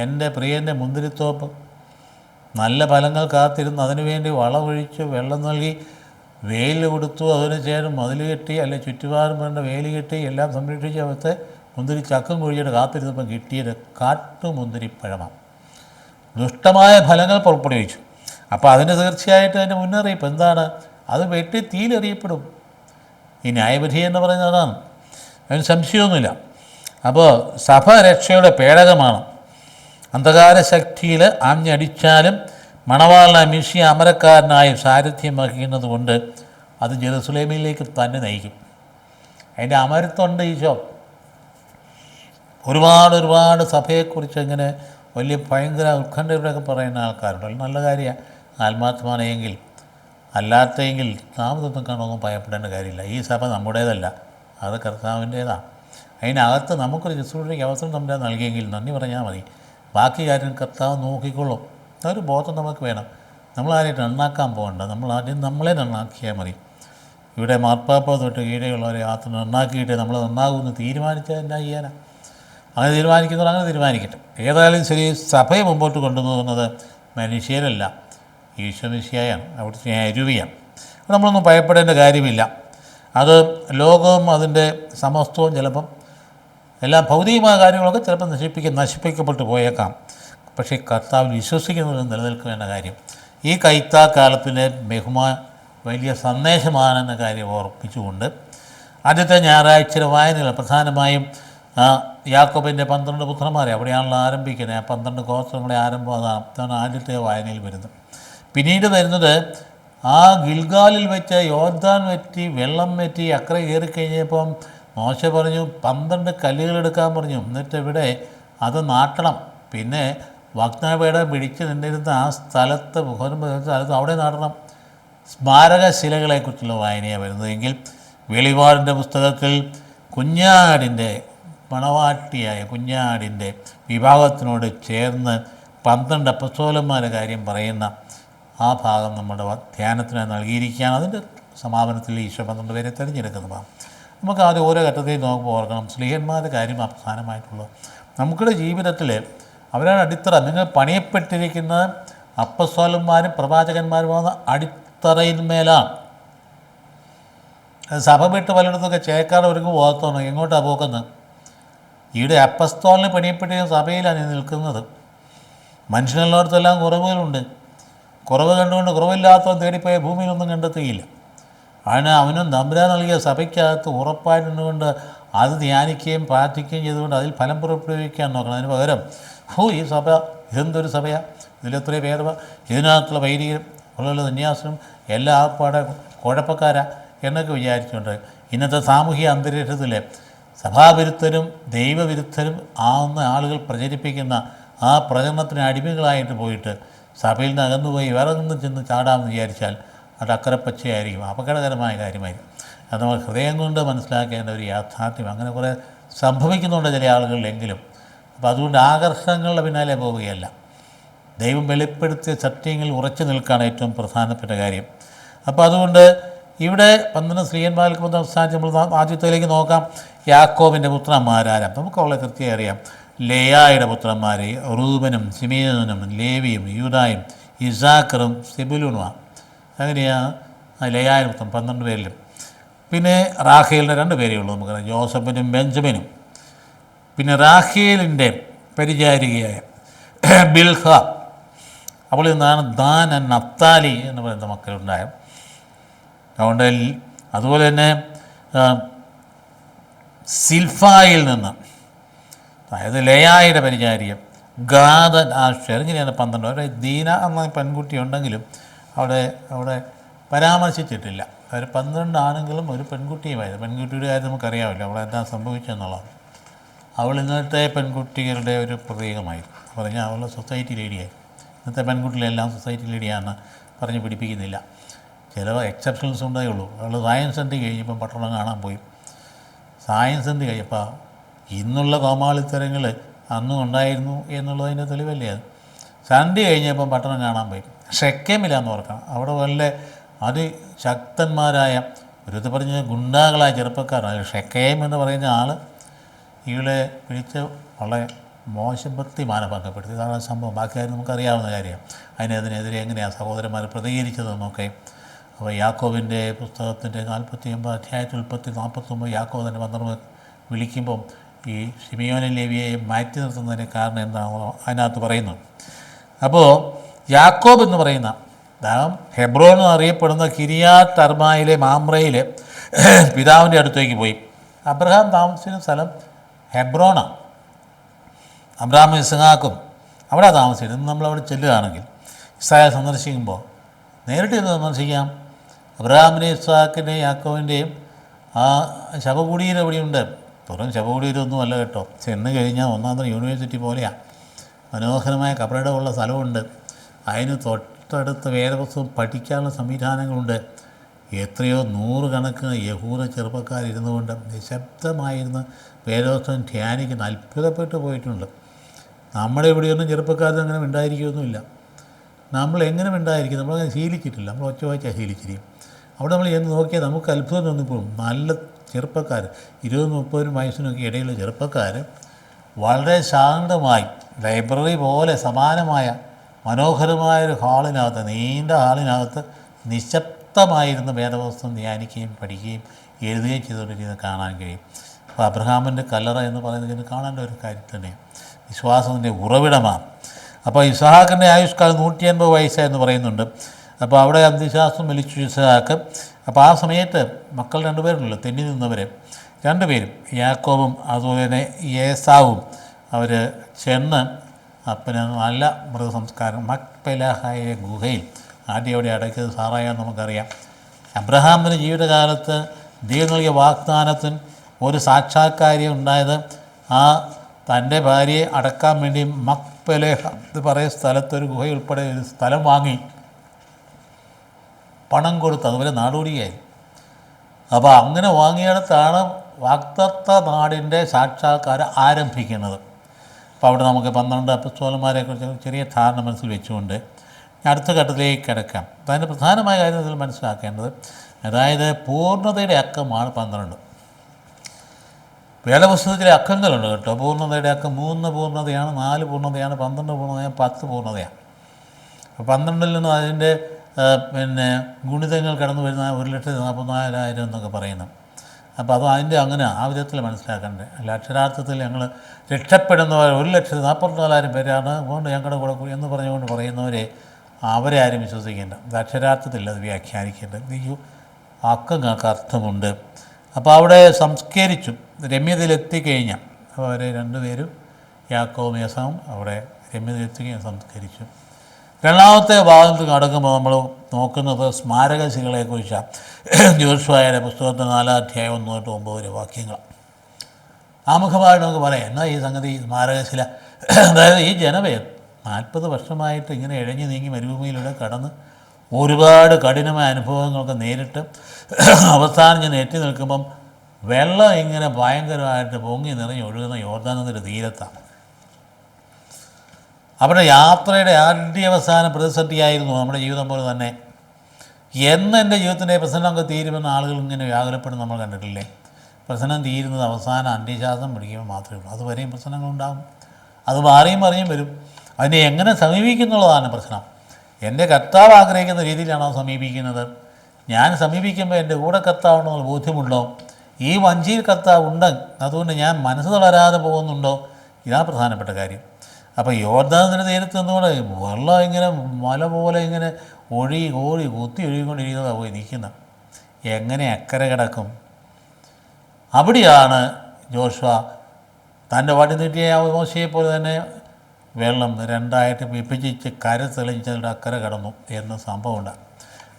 എൻ്റെ പ്രിയൻ്റെ മുന്തിരിത്തോപ്പ് നല്ല ഫലങ്ങൾ കാത്തിരുന്ന് അതിനുവേണ്ടി വളമൊഴിച്ച് വെള്ളം നൽകി വെയിൽ കൊടുത്തു, അതിന് ശേഷം മതിൽ കെട്ടി അല്ലെ ചുറ്റുപാടും വേണ്ട വെയിൽ കെട്ടി എല്ലാം സംരക്ഷിച്ച് അവത്തെ മുന്തിരി ചക്കം കുഴിച്ചിട്ട് കാത്തിരുന്നപ്പം കിട്ടിയത് കാട്ടുമുന്തിരിപ്പഴമാണ്. ദുഷ്ടമായ ഫലങ്ങൾ പുറപ്പെടുവിച്ചു. അപ്പോൾ അതിന് തീർച്ചയായിട്ടും അതിൻ്റെ മുന്നറിയിപ്പ് എന്താണ്? അത് വെട്ടി തീയിലെറിയപ്പെടും. ഈ ന്യായവിധി എന്ന് പറയുന്നത് അതാണ്, അതിന് സംശയമൊന്നുമില്ല. അപ്പോൾ സഭ രക്ഷയുടെ പേടകമാണ്. അന്ധകാര ശക്തിയിൽ ആഞ്ഞടിച്ചാലും മണവാളനായ മിശിഹ അമരക്കാരനായി സാരഥ്യം വഹിക്കുന്നത് കൊണ്ട് അത് ജെറുസലേമിലേക്ക് തന്നെ നയിക്കും. അതിൻ്റെ അമരത്വമുണ്ട് ഈശോ. ഒരുപാട് സഭയെക്കുറിച്ച് ഇങ്ങനെ വലിയ ഭയങ്കര ഉത്കണ്ഠയോടെയൊക്കെ പറയുന്ന ആൾക്കാരുണ്ട്. അത് നല്ല കാര്യമാണ്, ആത്മാർത്ഥമാണെങ്കിൽ. അല്ലാത്തെങ്കിൽ നാം ഇതൊന്നും കാണുമൊന്നും ഭയപ്പെടേണ്ട കാര്യമില്ല. ഈ സഭ നമ്മുടേതല്ല, അത് കർത്താവിൻ്റേതാണ്. അതിനകത്ത് നമുക്കൊരു ശുശ്രൂഷയ്ക്ക് അവസരം നമ്മുടെ നൽകിയെങ്കിൽ നന്ദി പറഞ്ഞാൽ മതി. ബാക്കി കാര്യം കർത്താവ് നോക്കിക്കൊള്ളും. അതൊരു ബോധം നമുക്ക് വേണം. നമ്മളാരെയും നന്നാക്കാൻ പോകണ്ട, നമ്മളാദ്യം നമ്മളെ നന്നാക്കിയാൽ മതി. ഇവിടെ മാർപ്പാപ്പ തൊട്ട് കീഴെയുള്ളവരെ ആത്മ നന്നാക്കിയിട്ട് നമ്മൾ നന്നാകുമെന്ന് തീരുമാനിച്ചാൽ എന്നാ ചെയ്യാനാണ്? അങ്ങനെ തീരുമാനിക്കുന്നവർ അങ്ങനെ തീരുമാനിക്കട്ടെ. ഏതായാലും ശരി, സഭയെ മുമ്പോട്ട് കൊണ്ടുപോകുന്നത് മനുഷ്യരല്ല, ഈശോ മിശിഹായാണ്, അവിടുത്തെ അരുവിയാണ്. നമ്മളൊന്നും ഭയപ്പെടേണ്ട കാര്യമില്ല. അത് ലോകവും അതിൻ്റെ സമസ്തവും ചിലപ്പം എല്ലാ ഭൗതികമായ കാര്യങ്ങളൊക്കെ ചിലപ്പോൾ നശിപ്പിക്കപ്പെട്ടു പോയേക്കാം. പക്ഷേ കർത്താവിൽ വിശ്വസിക്കുന്നവരും നിലനിൽക്കേണ്ട കാര്യം ഈ കൈത്താക്കാലത്തിൻ്റെ വലിയ സന്ദേശമാണെന്ന കാര്യം ഓർപ്പിച്ചുകൊണ്ട് ആദ്യത്തെ ഞായറാഴ്ച വായനകൾ പ്രധാനമായും യാക്കോബിൻ്റെ 12 പുത്രന്മാരെ അവിടെയാണല്ലോ ആരംഭിക്കുന്നത്. ആ 12 ഗോത്രങ്ങളെ ആരംഭം അതാണ് ആദ്യത്തെ വായനയിൽ വരുന്നത്. പിന്നീട് വരുന്നത് ആ ഗിൽഗാലിൽ വെച്ച് യോർദാൻ വറ്റി വെള്ളം വറ്റി അക്കരെ കയറിക്കഴിഞ്ഞപ്പം മോശ പറഞ്ഞു 12 കല്ലുകളെടുക്കാൻ പറഞ്ഞു, എന്നിട്ട് ഇവിടെ അത് നാട്ടണം. പിന്നെ വാഗ്ദാനപേടം പിടിച്ച് നിന്നിരുന്ന ആ സ്ഥലത്ത് സ്ഥലത്ത് അവിടെ നടണം. സ്മാരകശിലകളെക്കുറിച്ചുള്ള വായനയാണ് വരുന്നതെങ്കിൽ വെളിപാടിൻ്റെ പുസ്തകത്തിൽ കുഞ്ഞാടിൻ്റെ മണവാട്ടിയായ കുഞ്ഞാടിൻ്റെ വിവാഹത്തിനോട് ചേർന്ന് 12 അപ്പസ്തോലന്മാരുടെ കാര്യം പറയുന്ന ആ ഭാഗം നമ്മുടെ ധ്യാനത്തിന് നൽകിയിരിക്കുകയാണ്. അതിൻ്റെ സമാപനത്തിൽ ഈശോ 12 പേരെ തിരഞ്ഞെടുക്കുന്നതാണ്. നമുക്ക് ആദ്യം ഓരോ ഘട്ടത്തെയും നോക്കുമ്പോൾ ഓർക്കണം, സ്ലീഹന്മാരുടെ കാര്യം അവസാനമായിട്ടുള്ളത്. നമുക്കുടെ ജീവിതത്തിൽ അവരാണ് അടിത്തറ. നിങ്ങൾ പണിയപ്പെട്ടിരിക്കുന്ന അപ്പസ്തോലന്മാരും പ്രവാചകന്മാരുമാകുന്ന അടിത്തറയിന്മേലാണ്. സഭ വിട്ട് പലയിടത്തൊക്കെ ചേക്കാട് ഒരുങ്ങ് പോകത്തോണം. എങ്ങോട്ടാണ് പോക്കുന്നത്? ഈയുടെ അപ്പസ്തോലിന് പണിയപ്പെട്ടിരിക്കുന്ന സഭയിലാണ് നിൽക്കുന്നത്. മനുഷ്യനുള്ളിടത്തെല്ലാം കുറവുകളുണ്ട്. കുറവ് കണ്ടുകൊണ്ട് കുറവില്ലാത്തവൻ തേടിപ്പോയ ഭൂമിയിലൊന്നും കണ്ടെത്തുകയില്ല. അതിന് അവനും തമ്പുരാൻ നൽകിയ സഭയ്ക്കകത്ത് ഉറപ്പായിട്ടുകൊണ്ട് അത് ധ്യാനിക്കുകയും പ്രാർത്ഥിക്കുകയും ചെയ്തുകൊണ്ട് അതിൽ ഫലം പുറപ്പെടുവിക്കാൻ നോക്കണം. അതിന് പകരം ഈ സഭ ഇതെന്തൊരു സഭയാണ്, ഇതിലെത്ര പേർ, ഇതിനകത്തുള്ള വൈദികരും ഉള്ള സന്യാസനും എല്ലാ ആപ്പാടെ കുഴപ്പക്കാരാ എന്നൊക്കെ വിചാരിച്ചുകൊണ്ട് ഇന്നത്തെ സാമൂഹിക അന്തരീക്ഷത്തിൽ സഭാവിരുദ്ധരും ദൈവവിരുദ്ധരും ആവുന്ന ആളുകൾ പ്രചരിപ്പിക്കുന്ന ആ പ്രചരണത്തിന് അടിമകളായിട്ട് പോയിട്ട് സഭയിൽ നിന്ന് അകന്നുപോയി വേറെ നിന്ന് ചെന്ന് ചാടാമെന്ന് വിചാരിച്ചാൽ അത് അക്കരപ്പച്ചയായിരിക്കും, അപകടകരമായ കാര്യമായിരിക്കും. അത് നമ്മൾ ഹൃദയം കൊണ്ട് മനസ്സിലാക്കേണ്ട ഒരു യാഥാർത്ഥ്യം. അങ്ങനെ കുറേ സംഭവിക്കുന്നുണ്ട് ചില ആളുകളിലെങ്കിലും. അപ്പോൾ അതുകൊണ്ട് ആകർഷണങ്ങളുടെ പിന്നാലെ പോവുകയല്ല, ദൈവം വെളിപ്പെടുത്തിയ സത്യങ്ങളിൽ ഉറച്ചു നിൽക്കുകയാണ് ഏറ്റവും പ്രധാനപ്പെട്ട കാര്യം. അപ്പോൾ അതുകൊണ്ട് ഇവിടെ 12 സ്ത്രീയന്മാർക്ക് അവസാനിച്ച് നമ്മൾ ആദ്യത്തിലേക്ക് നോക്കാം. യാക്കോബിൻ്റെ പുത്രന്മാരാരാം? നമുക്ക് വളരെ കൃത്യമായി അറിയാം. ലേയായുടെ പുത്രന്മാർ റൂബനും സിമിയോനും ലേവിയും യൂദായും ഇസാക്കറും സെബുലൂനുമാണ്. അങ്ങനെയാണ് ലേയായുടെ പുത്രം 12 പേരിലും. പിന്നെ റാഖേലിൻ്റെ 2 പേരേ ഉള്ളൂ നമുക്കറിയാം, ജോസഫിനും ബെഞ്ചമിനും. പിന്നെ റാഖേലിൻ്റെ പരിചാരികയായ ബിൽഹ, അവളിൽ നിന്നാണ് ദാൻ നഫ്താലി എന്ന് പറയുന്ന മക്കളുണ്ടായത്. അതുകൊണ്ട് അതുപോലെ തന്നെ സിൽഫായിൽ നിന്ന് അതായത് ലേയായുടെ പരിചാരിയം ഗാദൻ ആഷേർ ഇങ്ങനെയാണ് 12. അവിടെ ദീന എന്ന പെൺകുട്ടി ഉണ്ടെങ്കിലും അവിടെ പരാമർശിച്ചിട്ടില്ല. അവർ 12 ആണെങ്കിലും ഒരു പെൺകുട്ടിയുമായിരുന്നു. പെൺകുട്ടിയുടെ കാര്യം നമുക്കറിയാമല്ലോ, അവൾ എന്താ സംഭവിച്ചെന്നുള്ളതാണ്. അവൾ ഇന്നത്തെ പെൺകുട്ടികളുടെ ഒരു പ്രതീകമായിരുന്നു. പറഞ്ഞാൽ അവൾ സൊസൈറ്റി ലേഡിയായി. ഇന്നത്തെ പെൺകുട്ടികളെല്ലാം സൊസൈറ്റി ലേഡിയാണെന്ന് പറഞ്ഞ് പിടിപ്പിക്കുന്നില്ല. ചില എക്സെപ്ഷൻസ് ഉണ്ടേ ഉള്ളൂ. അവൾ സയൻസ് സെൻ്റ് കഴിഞ്ഞപ്പം പട്ടണം കാണാൻ പോയി. സയൻസ് സെൻ്റ് കഴിഞ്ഞപ്പോൾ ഇന്നുള്ള കോമാളിത്തരങ്ങൾ അന്നും ഉണ്ടായിരുന്നു എന്നുള്ളതിൻ്റെ തെളിവല്ലേ അത്. സൺഡേ കഴിഞ്ഞപ്പം പട്ടണം കാണാൻ പോയി. ഷെക്കേമില്ലാന്ന് ഓർക്കണം. അവിടെ വല്ല അതിശക്തന്മാരായ ഒരു പറഞ്ഞ ഗുണ്ടാകളായ ചെറുപ്പക്കാരാണ്. ഷെക്കേം എന്ന് പറയുന്ന ആൾ ഇവളെ പിടിച്ച് വളരെ മോശപ്പെടുത്തി മാനഭംഗപ്പെടുത്തി. ഇതാണ് സംഭവം. ബാക്കി കാര്യം നമുക്കറിയാവുന്ന കാര്യമാണ്. അതിനെതിരെ എങ്ങനെയാണ് സഹോദരന്മാർ പ്രതികരിച്ചതെന്നൊക്കെ. അപ്പോൾ യാക്കോബിൻ്റെ പുസ്തകത്തിൻ്റെ 49 അധ്യായത്തിൽ 49 യാക്കോബ് തന്നെ 12 വിളിക്കുമ്പം ഈ ശിമിയോനും ലേവിയെയും മാറ്റി നിർത്തുന്നതിന് കാരണം എന്താണോ അതിനകത്ത് പറയുന്നു. അപ്പോൾ യാക്കോബ് എന്ന് പറയുന്ന ഹെബ്രോൻ എന്ന് അറിയപ്പെടുന്ന കിരിയാത്ത് അർബയിലെ മാമ്രയിലെ പിതാവിൻ്റെ അടുത്തേക്ക് പോയി. അബ്രഹാം താമസിക്കുന്ന സ്ഥലം ഹെബ്രോണാണ്. അബ്രഹാം ഇസ്ഹാക്കും അവിടെ താമസിച്ചിരുന്നു. നമ്മളവിടെ ചെല്ലുകയാണെങ്കിൽ ഇസ്രായേൽ സന്ദർശിക്കുമ്പോൾ നേരിട്ട് ചെന്ന് സന്ദർശിക്കാം. അബ്രഹാമിൻ്റെയും ഇസ്ഹാക്കിൻ്റെയും യാക്കോബിൻ്റെയും ആ ശവകുടീരം ഇവിടെയുണ്ട്. വെറും ശവകുടീരമൊന്നും അല്ല കേട്ടോ. ചെന്ന് കഴിഞ്ഞാൽ ഒന്നാമത്തെ യൂണിവേഴ്സിറ്റി പോലെയാണ്. മനോഹരമായ കബറിടമുള്ള സ്ഥലമുണ്ട്. അതിന് തൊട്ടടുത്ത് വേദപുസ്തകം പഠിക്കാനുള്ള സംവിധാനങ്ങളുണ്ട്. എത്രയോ 100 കണക്കിന് യഹൂദ ചെറുപ്പക്കാരിരുന്നു കൊണ്ട് നിശബ്ദമായിരുന്ന് വേദപുസ്തകം ധ്യാനിക്കുന്ന അത്ഭുതപ്പെട്ടു പോയിട്ടുണ്ട്. നമ്മുടെ ഇവിടെയൊന്നും ചെറുപ്പക്കാർക്ക് അങ്ങനെ ഉണ്ടായിരിക്കുമൊന്നുമില്ല. നമ്മൾ എങ്ങനെ ഉണ്ടായിരിക്കും? നമ്മളങ്ങനെ ശീലിച്ചിട്ടില്ല. നമ്മൾ ഒറ്റ വായിച്ചാൽ ശീലിച്ചിരിക്കും. അവിടെ നമ്മൾ ചെന്ന് നോക്കിയാൽ നമുക്ക് അത്ഭുതം തോന്നിപ്പോഴും. നല്ല ചെറുപ്പക്കാർ 20-30 വയസ്സിനൊക്കെ ഇടയിലുള്ള ചെറുപ്പക്കാർ വളരെ ശാന്തമായി ലൈബ്രറി പോലെ സമാനമായ മനോഹരമായൊരു ഹാളിനകത്ത്, നീണ്ട ഹാളിനകത്ത് നിശബ്ദമായിരുന്ന വേദപുസ്തകം ധ്യാനിക്കുകയും പഠിക്കുകയും എഴുതുകയും ചെയ്തുകൊണ്ടിരിക്കുന്നത് കാണാൻ കഴിയും. അപ്പോൾ അബ്രഹാമിൻ്റെ കല്ലറ എന്ന് പറയുന്നത് കാണേണ്ട ഒരു കാര്യം തന്നെയാണ്. വിശ്വാസത്തിൻ്റെ ഉറവിടമാണ്. അപ്പോൾ ഇസ്ഹാക്കിൻ്റെ ആയുഷ്കാലം 180 വയസ്സായെന്ന് പറയുന്നുണ്ട്. അപ്പോൾ അവിടെ അന്ത്യശ്വാസം വലിച്ചു ഇസ്ഹാക്ക്. അപ്പോൾ ആ സമയത്ത് മക്കൾ 2 പേരുണ്ടല്ലോ, തെന്നി നിന്നവർ 2 പേരും, യാക്കോബും അതുപോലെ തന്നെ ഏസാവും, അവർ ചെന്ന് അപ്പന് നല്ല മൃതസംസ്കാരം മക്പെലാഹായ ഗുഹയിൽ ആദ്യം അവിടെ അടയ്ക്കത് സാറായാന്ന് നമുക്കറിയാം. അബ്രഹാമിൻ്റെ ജീവിതകാലത്ത് ദൈവം നൽകിയ വാഗ്ദാനത്തിന് ഒരു സാക്ഷാത്കാര്യം ഉണ്ടായത് ആ തൻ്റെ ഭാര്യയെ അടക്കാൻ വേണ്ടി മക്പെലേഹ എന്ന് പറയുന്ന സ്ഥലത്തൊരു ഗുഹയുൾപ്പെടെ ഒരു സ്ഥലം വാങ്ങി പണം കൊടുത്ത് അതുപോലെ നാടോടിയായി. അപ്പോൾ അങ്ങനെ വാങ്ങിയിടത്താണ് വാഗ്ദത്ത നാടിൻ്റെ സാക്ഷാത്കാരം ആരംഭിക്കുന്നത്. അപ്പോൾ അവിടെ നമുക്ക് 12 അപ്പസ്തോലന്മാരെക്കുറിച്ച് ചെറിയ ധാരണ മനസ്സിൽ വെച്ചുകൊണ്ട് അടുത്ത ഘട്ടത്തിലേക്ക് കിടക്കാം. അപ്പോൾ അതിൻ്റെ പ്രധാനമായ കാര്യം ഇതിൽ മനസ്സിലാക്കേണ്ടത്, അതായത് പൂർണ്ണതയുടെ അക്കമാണ് 12. വേദപുസ്തകത്തിലെ അക്കങ്ങളുണ്ട് കേട്ടോ. പൂർണ്ണതയുടെ അക്കം 3 പൂർണ്ണതയാണ്, 4 പൂർണ്ണതയാണ്, 12 പൂർണ്ണതയാണ്, 10 പൂർണ്ണതയാണ്. അപ്പോൾ 12 നിന്ന് അതിൻ്റെ ഗുണിതങ്ങൾ കടന്നു വരുന്ന 1,44,000 എന്നൊക്കെ പറയുന്നു. അപ്പോൾ അത് അതിൻ്റെ അങ്ങനെ ആ വിധത്തിൽ മനസ്സിലാക്കണ്ടേ. അല്ല അക്ഷരാർത്ഥത്തിൽ ഞങ്ങൾ രക്ഷപ്പെടുന്നവർ 1,44,000 പേരാണ് അതുകൊണ്ട് ഞങ്ങളുടെ കൂടെ എന്ന് പറഞ്ഞുകൊണ്ട് പറയുന്നവരെ അവരെ ആരും വിശ്വസിക്കേണ്ട. അത് അക്ഷരാർത്ഥത്തിൽ അത് വ്യാഖ്യാനിക്കേണ്ടത്. ഈ അക്കങ്ങൾക്ക് അർത്ഥമുണ്ട്. അപ്പോൾ അവിടെ സംസ്കരിച്ചു, രമ്യതയിലെത്തിക്കഴിഞ്ഞാൽ അവർ 2 പേരും യാക്കോബും ഏസാവും അവിടെ രമ്യതയിലെത്തിക്കഴിഞ്ഞാൽ സംസ്കരിച്ചു. രണ്ടാമത്തെ ഭാഗത്ത് കടക്കുമ്പോൾ നമ്മൾ നോക്കുന്നത് സ്മാരകശിലകളെക്കുറിച്ചാണ്. യോശുവയുടെ പുസ്തകത്തിന് 4 അധ്യായം 1 തൊട്ട് 9 വരെ വാക്യങ്ങൾ. ആമുഖമായിട്ട് നമുക്ക് പറയാം എന്നാൽ ഈ സംഗതി സ്മാരകശില, അതായത് ഈ ജനമേ 40 വർഷമായിട്ട് ഇങ്ങനെ ഇഴഞ്ഞു നീങ്ങി മരുഭൂമിയിലൂടെ കടന്ന് ഒരുപാട് കഠിനമായ അനുഭവങ്ങളൊക്കെ നേരിട്ട് അവസാനം ഞാൻ എത്തി നിൽക്കുമ്പം വെള്ളം ഇങ്ങനെ ഭയങ്കരമായിട്ട് പൊങ്ങി നിറഞ്ഞ് ഒഴുകുന്ന യോർദാൻ നദിയുടെ തീരത്താണ്. അവിടെ യാത്രയുടെ ആദ്യാവസാന പ്രതിസന്ധിയായിരുന്നു നമ്മുടെ ജീവിതം പോലെ തന്നെ. എന്ന് എൻ്റെ ജീവിതത്തിൻ്റെ പ്രശ്നമൊക്കെ തീരുമെന്ന് ആളുകൾ ഇങ്ങനെ വ്യാകുലപ്പെടുന്ന നമ്മൾ കണ്ടിട്ടില്ലേ? പ്രശ്നം തീരുന്നത് അവസാനം അന്ത്യശ്വാസം പിടിക്കുമ്പോൾ മാത്രമേ ഉള്ളൂ. അതുവരെയും പ്രശ്നങ്ങളുണ്ടാകും. അത് മാറിയും മറിയും വരും. അതിനെ എങ്ങനെ സമീപിക്കുന്നുള്ളതാണ് പ്രശ്നം. എൻ്റെ കർത്താവ് ആഗ്രഹിക്കുന്ന രീതിയിലാണോ സമീപിക്കുന്നത്? ഞാൻ സമീപിക്കുമ്പോൾ എൻ്റെ കൂടെ കർത്താവുണ്ടെന്നുള്ള ബോധ്യമുണ്ടോ? ഈ വഞ്ചിയിൽ കർത്താവ് ഉണ്ട്, അതുകൊണ്ട് ഞാൻ മനസ്സ് തളരാതെ പോകുന്നുണ്ടോ? ഇതാണ് പ്രധാനപ്പെട്ട കാര്യം. അപ്പോൾ യോർദാനിൻ്റെ തീരത്ത് നിന്നുകൊണ്ട് വെള്ളം ഇങ്ങനെ മല പോലെ ഇങ്ങനെ ഓടി കുത്തി ഒഴുകിക്കൊണ്ടിരിക്കുന്നതാണ് പോയി നിൽക്കുന്നത്. എങ്ങനെ അക്കരെ കിടക്കും? അവിടെയാണ് ജോഷുവ തൻ്റെ വടി നീട്ടിയ മോശയെപ്പോലെ തന്നെ വെള്ളം രണ്ടായിട്ട് വിഭജിച്ച് കര തെളിഞ്ഞതിൻ്റെ അക്കരെ കടന്നു എന്ന സംഭവമുണ്ട്.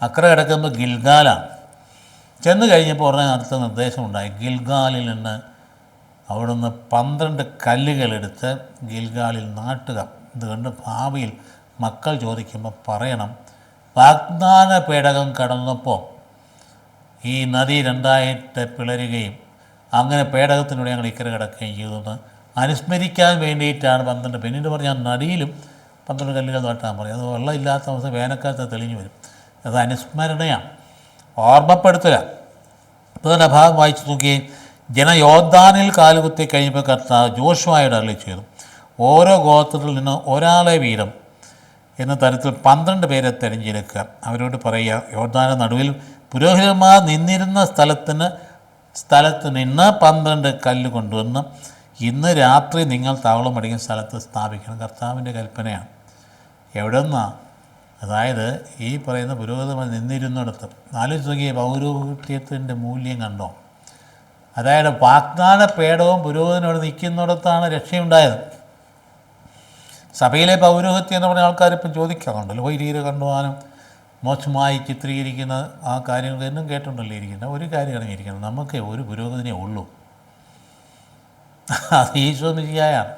അക്കരെ കിടക്കുമ്പോൾ ഗിൽഗാലാണ്. ചെന്ന് കഴിഞ്ഞപ്പോൾ ഉടനെ അടുത്ത നിർദ്ദേശമുണ്ടായി. ഗിൽഗാലിൽ നിന്ന് അവിടുന്ന് 12 കല്ലുകളെടുത്ത് ഗിൽഗാലിൽ നാട്ടുക. ഇതുകൊണ്ട് ഭാവിയിൽ മക്കൾ ചോദിക്കുമ്പോൾ പറയണം, വാഗ്ദാന പേടകം കടന്നപ്പോൾ ഈ നദി രണ്ടായിട്ട് പിളരുകയും അങ്ങനെ പേടകത്തിലൂടെ ഞങ്ങൾ ഇക്കരെ കിടക്കുകയും ചെയ്തെന്ന് അനുസ്മരിക്കാൻ വേണ്ടിയിട്ടാണ് 12. പിന്നീട് പറഞ്ഞാൽ നദിയിലും 12 കല്ലുകൾ നട്ടാൻ പറയും. അത് വെള്ളമില്ലാത്ത അവസ്ഥ വേനൽക്കാലത്ത് തെളിഞ്ഞു വരും. അത് അനുസ്മരണയാണ്, ഓർമ്മപ്പെടുത്തുക. ഇപ്പോൾ തന്നെ ഭാഗം വായിച്ചു നോക്കുകയും ജനയോദ്ധാനിൽ കാലുകുത്തി കഴിഞ്ഞപ്പോൾ കർത്താവ് ജോഷുവായോട് അരുളി ചെയ്തു, ഓരോ ഗോത്രത്തിൽ നിന്ന് ഒരാളെ വീതം എന്ന തരത്തിൽ 12 പേരെ തിരഞ്ഞെടുക്കുക. അവരോട് പറയുക, യോർദാന നടുവിൽ പുരോഹിതന്മാർ നിന്നിരുന്ന സ്ഥലത്ത് നിന്ന് 12 കല്ല് കൊണ്ടുവന്ന് ഇന്ന് രാത്രി നിങ്ങൾ താവളം അടിക്കുന്ന സ്ഥലത്ത് സ്ഥാപിക്കണം. കർത്താവിൻ്റെ കൽപ്പനയാണ്. എവിടെ നിന്നാണ്? അതായത് ഈ പറയുന്ന പുരോഹിതന്മാർ നിന്നിരുന്നിടത്ത്. ആലോചിച്ച് നോക്കിയ പൗരോഹിത്യത്തിൻ്റെ മൂല്യം കണ്ടോ? അതായത് വാഗ്ദാന പേടവും പുരോഹിതനോട് നിൽക്കുന്നിടത്താണ് രക്ഷയുണ്ടായത്. സഭയിലെ പൗരോഹിത്യം എന്ന് പറഞ്ഞ ആൾക്കാരിപ്പം ചോദിക്കാറുണ്ടല്ലോ, വൈദികരെ കണ്ടുപോകാനും മോശമായി ചിത്രീകരിക്കുന്ന ആ കാര്യങ്ങൾ എന്നും കേട്ടുണ്ടല്ലോ ഇരിക്കുന്നത്. ഒരു കാര്യമാണ് ഇരിക്കുന്നത്, നമുക്ക് ഒരു പുരോഹിതനേ ഉള്ളൂ, അത് ഈശോ മിശിഹായാണ്.